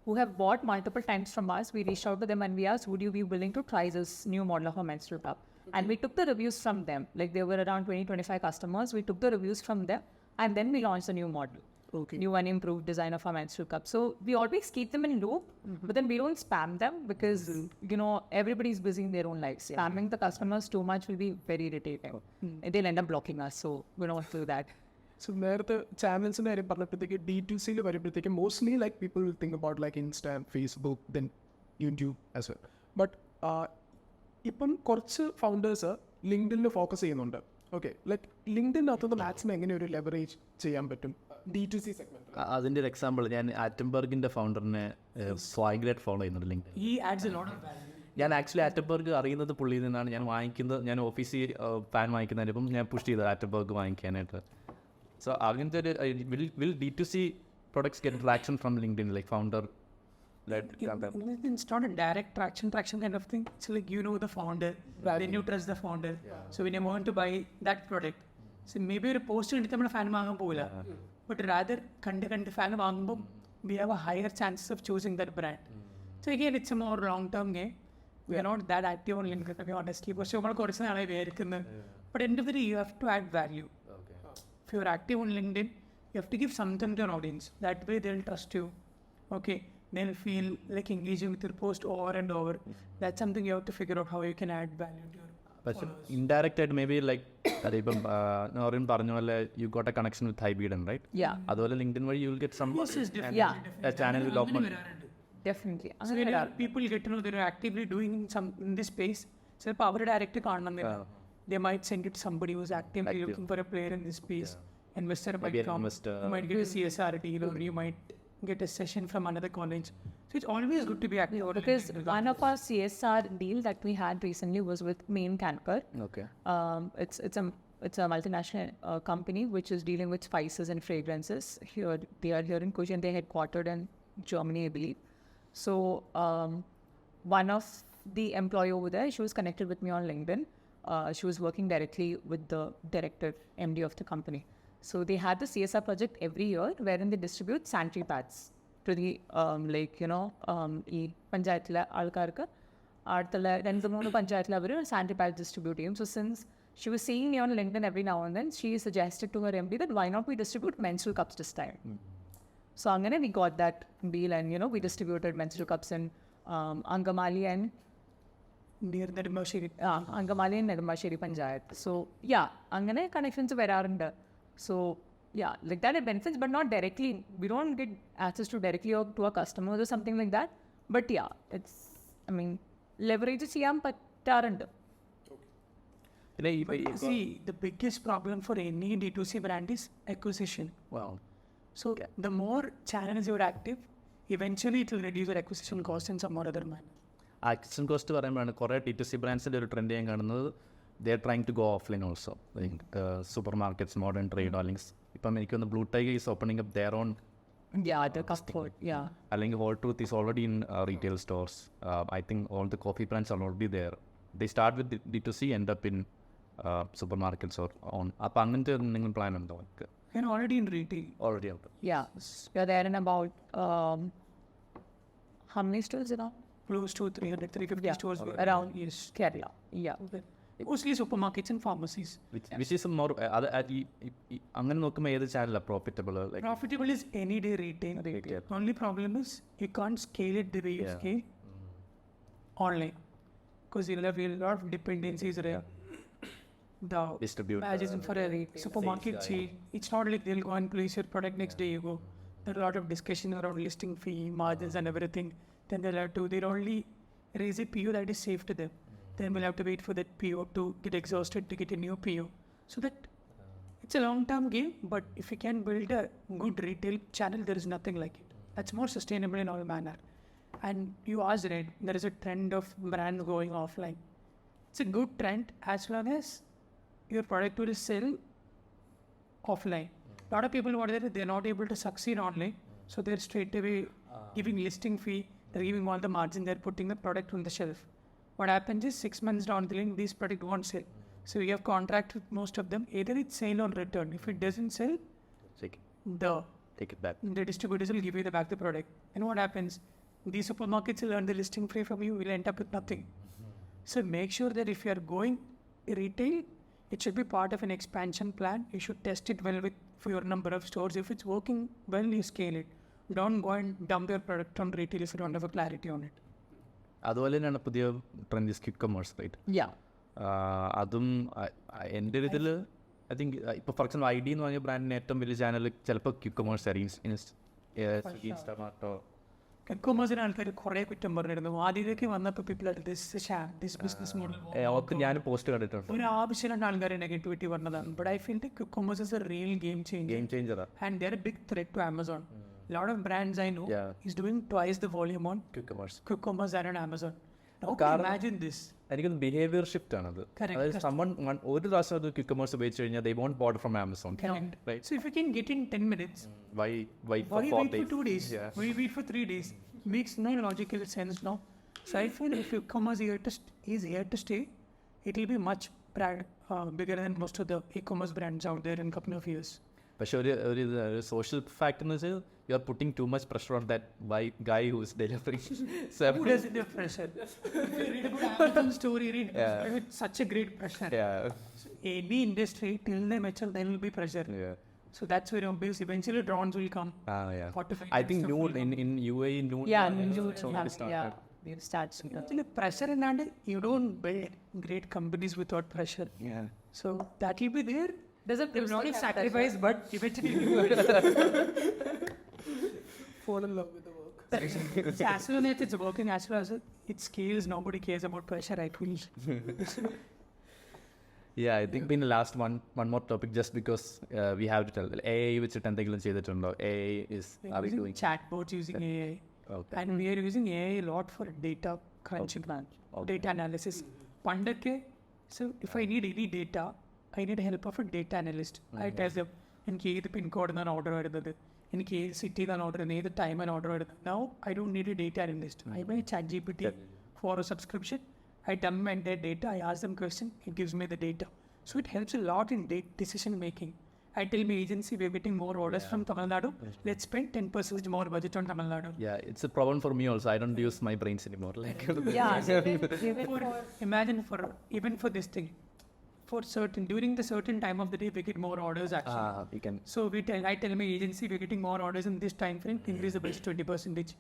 who have bought multiple times from us. We reached out to them and we asked, would you be willing to try this new model of a menstrual cup? And we took the reviews from them. Like there were around 20-25 customers. We took the reviews from them and then we launched a new model. Okay. New and improved design of our menstrual cup. So we always keep them in loop, but then we don't spam them because, you know, everybody's busy in their own lives. Spamming the customers too much will be very irritating. They'll end up blocking us. So we don't want to do that. So നേരത്തെ ചാനൽസിൻ്റെ കാര്യം പറഞ്ഞപ്പോഴത്തേക്ക് D2Cയിൽ വരുമ്പോഴത്തേക്ക് mostly like people will think about like insta Facebook then YouTube as well but ഇപ്പം കുറച്ച് founders ലിങ്ക്ഡിനിൽ focus ചെയ്യുന്നുണ്ട്. Okay, like ലിങ്ക്ഡിനകത്തുനിന്ന് maximum എങ്ങനെ ഒരു leverage ചെയ്യാൻ പറ്റും D2C സെഗ്മെന്റ്? അതിൻ്റെ ഒരു എക്സാമ്പിൾ ഞാൻ ആറ്റംബർഗിൻ്റെ ഫൗണ്ടറിനെ സ്വാഗ്രായിട്ട് ഫോളോ ചെയ്യുന്നുണ്ട് link. He adds a lot of value. ഞാൻ ആക്ച്വലി ആറ്റംബർഗ് അറിയുന്നത് പുള്ളിയിൽ നിന്നാണ്. ഞാൻ വാങ്ങിക്കുന്നത്, ഞാൻ ഓഫീസിൽ ഫാൻ വാങ്ങിക്കുന്നതിനിപ്പം ഞാൻ പുഷ് ചെയ്തത് ആറ്റംബർഗ് വാങ്ങിക്കാനായിട്ട്. സോ അങ്ങനത്തെ ഒരു will D2C products get traction from LinkedIn, like founder led campaign? It's not a direct traction kind of thing. It's like, you know, the founder, then you trust the founder. So when you want to buy that product, so maybe ഒരു post കണ്ടിട്ട് നമ്മൾ fan വാങ്ങാൻ പോകില്ല, but rather കണ്ട് fan വാങ്ങുമ്പോൾ we have a higher chances of choosing that brand. So again, it's a more long term game. We are not that active on LinkedIn, to be honestly. പക്ഷേ നമ്മൾ കുറച്ച് നാളെ വിചാരിക്കുന്നത്, but end of the day, you have to add value. If you're active on LinkedIn, you have to give something to your audience. That way they'll trust you. Okay, they'll feel like engaging with your post over and over. That's something you have to figure out how you can add value to your പക്ഷേ indirect ആയിട്ട് may be like അതിപ്പം നോറിൻ പറഞ്ഞ പോലെ you got a connection with Hybe Eden, right? Yeah. അതുപോലെ LinkedIn വഴി you will get some channel will open. Definitely. So when people get to know they're actively doing some in this space, so power direct കാണണമെന്നില്ല. They might send it to somebody who's actively looking for a player in this space. Investor might Maybe an come. investor. You might get a CSR deal, or you might get a session from another college. So it's always good to be active. on Because LinkedIn. one of our CSR deal that we had recently was with Main Canker. Okay. It's a multinational company which is dealing with spices and fragrances. They are here in Kush and they're headquartered in Germany, I believe. So one of the employee over there, she was connected with me on LinkedIn. She was working directly with the director, MD of the company. So they had the CSR project every year wherein they distribute sanitary pads to the like, you know, ഈ പഞ്ചായത്തിലെ ആൾക്കാർക്ക് അടുത്തുള്ള 2-3 പഞ്ചായത്തിൽ അവർ sanitary pads distribute ചെയ്യും. So since she was seeing me on LinkedIn every now and then, she suggested to her MD that why not we distribute menstrual cups this time. So അങ്ങനെ we got that deal and, you know, we distributed menstrual cups in Angamali and near the Rimashiri. Angamali and Nirmasheri Panchayat. So yeah, അങ്ങനെ connections വരാറുണ്ട്. So yeah, like that it benefits, but not directly. We don't get access to directly or to our customers or something like that. But yeah, it's, I mean, leverage ചെയ്യാൻ പറ്റാറുണ്ട്. പിന്നെ See, the biggest problem for any D2C brand is acquisition. wow. So the more channels you're active, eventually it will reduce your acquisition cost in some or other manner. Action cost പറയുമ്പോഴാണ് കുറേ D2C ബ്രാൻഡ്സിൻ്റെ ഒരു trend ഞാൻ കാണുന്നത്. They are trying to go offline also, like supermarkets, modern trade, അല്ലെങ്കിൽ ഇപ്പം എനിക്കൊന്ന് Blusteak is opening up there on, Yeah, the comfort, yeah. അല്ലെങ്കിൽ whole truth is already in retail stores. I think all the coffee brands are already there. They start with D2C, end up in supermarkets or on. അപ്പോൾ അങ്ങനത്തെ എന്തെങ്കിലും plan ഉണ്ടോ നിങ്ങൾക്ക്? And already in retail. Already ഉണ്ട്. Yeah, we are there in about, how many stores around? Close to 300, 350 Yeah, stores. around Yes. Kerala, yeah. Mostly supermarkets and pharmacies. Which is more അത് അങ്ങനെ നോക്കുമ്പോൾ ഏത് ചാനലാണ് profitable? Like Profitable is any day retail. Retail. Only problem is you can't scale it the way you scale online, because you'll have a lot of dependencies there. The Distributor, imagine for a supermarket chain, it's not like they'll go and place your product next day you go. There are a lot of discussion around listing fee, margins and everything. Then they'll only raise a PO that is safe to them. Then we'll have to wait for that PO to get exhausted to get a new PO. So that it's a long-term game, but if you can build a good retail channel, there is nothing like it. That's more sustainable in all manner. And you asked, right, there is a trend of brands going offline. It's a good trend as long as your product will sell offline. A lot of people, what they're not able to succeed online, so they're straight away giving listing fee, they're giving all the margin, they're putting the product on the shelf. What happens is 6 months down the line, these product won't sell. So you have contract with most of them, either it's sale or return. If it doesn't sell, take it back. the distributors will give you back the product. And what happens? These supermarkets will earn the listing fee from you, will end up with nothing. So make sure that if you are going retail, it should be part of an expansion plan. You should test it well for your number of stores. If it's working well, you scale it. Don't go and dump your product on retail if you don't have a clarity on it. അതുപോലെ തന്നെയാണ് പുതിയ trend quick commerce, right? Yeah. അതും എൻ്റെ ഒരു ഇതിൽ I think ഇപ്പോൾ for example ID എന്ന് പറഞ്ഞ ബ്രാൻഡിന് ഏറ്റവും വലിയ ചാനൽ ചിലപ്പോൾ ക്വിക്ക് കൊമേഴ്സ് ആയിരിക്കും. സ്വിഗ്ഗി, ഇൻസ്റ്റാമാർട്ടോ. കൊമേഴ്സിന് ആൾക്കാർ കുറേ കുറ്റം പറഞ്ഞിരുന്നു. ആദ്യമൊക്കെ വന്നപ്പോൾ പീപ്പിൾ ദിസ് ബിസിനസ് മോഡൽ ഒക്കെ ഞാൻ പോസ്റ്റ് കണ്ടിട്ടുണ്ട്. ഒരു ആവശ്യമില്ലാണ്ട് ആൾക്കാർ നെഗറ്റിവിറ്റി പറഞ്ഞതാണ്. But I feel the commerce is a real game ചേഞ്ചറാണ്. and they're a big threat to Amazon. A lot of brands I know is doing twice the volume on quick commerce quick commerce than on Amazon. Now imagine this. എനിക്കൊന്ന് behaviour shift ആണത്. അതായത് ഒരു പ്രാവശ്യം അത് quick commerce ഉപയോഗിച്ച് കഴിഞ്ഞാൽ they won't order from Amazon. Correct. Right. So if you can get in 10 minutes, Why why for 4 wait days? for 2 days? Yeah. Why wait for 3 days? Makes no logical sense now. So I feel if quick commerce is here to stay, it will be much bigger than most of the e-commerce brands out there in a couple of years. പക്ഷെ ഒരു social fact എന്ന് വെച്ചാൽ you are putting too much pressure on that guy who is delivering. Who doesn't have pressure? If you read about Amazon story, it's such a great pressure. So any industry, till they mature, there will be pressure. So that's where obvious eventually drones will come. 45 I think noon in UAE noon. Yeah, we'll start. Actually, pressure in hand, you don't build great companies without pressure. Yeah. So that will be there. Doesn't There will not be sacrifice, but eventually you will fall in love with the work. As soon as it's working, as soon as it scales, nobody cares about pressure, I feel. Yeah, I think in the last one more topic, just because we have to tell AI വെച്ചിട്ട് എന്തെങ്കിലും ചെയ്തിട്ടുണ്ടോ? AI is are we Using doing chatbots, using AI. Okay. And we are using AI a lot for data crunching, data analysis. Pandake, so if I need any data, I need help of a data analyst. I tell them, എനിക്ക് ഏത് pin code എന്നാണ് order വരുന്നത്, എനിക്ക് ഏത് സിറ്റിയിലാണ് order ചെയ്യുന്നത്, ഏത് ടൈമാണ് order വരുന്നത്. Now I don't need a data analyst. I buy ChatGPT for a subscription. I dump my data, I ask them question, it gives me the data. So it helps a lot in decision making. I tell my agency we're getting more orders from Tamil Nadu. Let's spend 10% more budget on Tamil Nadu. Yeah, it's a problem for me also. I don't use my brains anymore. Like Imagine even for this thing, for certain during the certain time of the day we get more orders actually. you can. So I tell my agency we're getting more orders in this time frame, increase the budget 20%.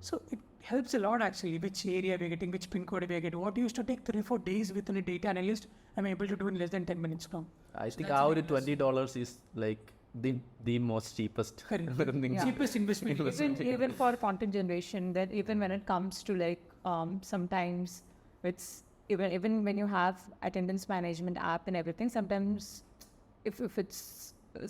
So it helps a lot actually, which area we're getting, which pin code we're getting. What used to take 3-4 days with a data analyst, I'm able to do in less than 10 minutes now. I think our $20 is like the most cheapest thing. Cheapest investment. Even for content generation, that even when it comes to like sometimes it's even when you have attendance management app and everything, sometimes if it's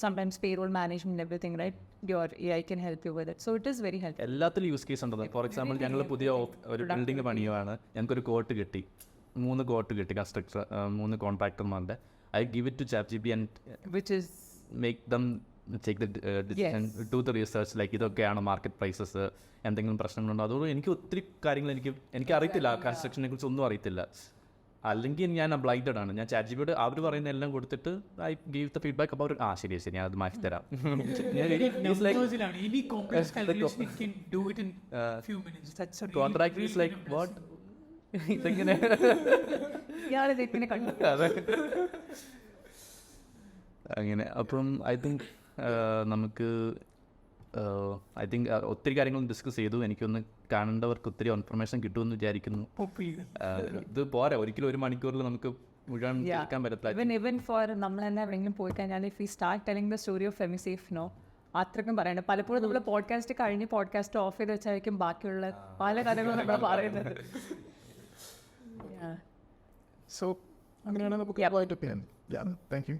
sometimes payroll management and everything, right, your AI can help you with it, so it is very helpful. എല്ലാത്തിലും use case ഉണ്ടോ? For example ഞങ്ങൾ പുതിയ ഒരു building പണിയുവാണ്, ഞങ്ങൾക്കൊരു coat കിട്ടി, 3 coat കിട്ടി constructor, 3 കോൺട്രാക്ടർമാരുടെ. I give it to ChatGPT and Which is make them take the decision, do the research, like ഇതൊക്കെയാണ് market prices, എന്തെങ്കിലും പ്രശ്നങ്ങളുണ്ടോ. അതുകൊണ്ട് എനിക്ക് ഒത്തിരി കാര്യങ്ങൾ എനിക്ക് അറിയത്തില്ല, കൺസ്ട്രക്ഷനെ കുറിച്ച് ഒന്നും അറിയത്തില്ല. അല്ലെങ്കിൽ ഞാൻ ബ്ലൈൻഡഡ് ആണ്. ഞാൻ ChatGPT അവർ പറയുന്ന എല്ലാം കൊടുത്തിട്ട് ഐ ഗീവ് ദ ഫീഡ്ബാക്ക് അപ്പോൾ ശരി ഞാൻ അത് മാറ്റി തരാം. Any complex calculation it can do it in few minutes. That's a contract is like what ഇതെങ്ങനെ അങ്ങനെ. അപ്പം ഐ തിങ്ക് നമുക്ക് ഒത്തിരി കാര്യങ്ങൾ ഡിസ്കസ് ചെയ്തു. എനിക്കൊന്ന് കാണേണ്ടവർക്ക് ഒത്തിരി ഇൻഫർമേഷൻ കിട്ടുമെന്ന് വിചാരിക്കുന്നു. ഇത് പോരാ, ഒരിക്കലും 1 മണിക്കൂറിൽ നമുക്ക് മുഴുവൻ കേൾക്കാൻ പറ്റത്തില്ല. even for നമ്മൾ തന്നെ എവിടെയെങ്കിലും പോയി കഴിഞ്ഞാൽ if we start telling the story of FemiSafe, അത്രയ്ക്കും പറയണ്ട. പലപ്പോഴും നമ്മൾ പോഡ്കാസ്റ്റ് കഴിഞ്ഞ് പോഡ്കാസ്റ്റ് ഓഫ് ചെയ്ത് വെച്ചായിരിക്കും ബാക്കിയുള്ള പല കാര്യങ്ങളും നമ്മൾ പറയുന്നത്. So അങ്ങനെയാണ് നമുക്ക് പോയിട്ട് ചെയ്യാം. Thank you.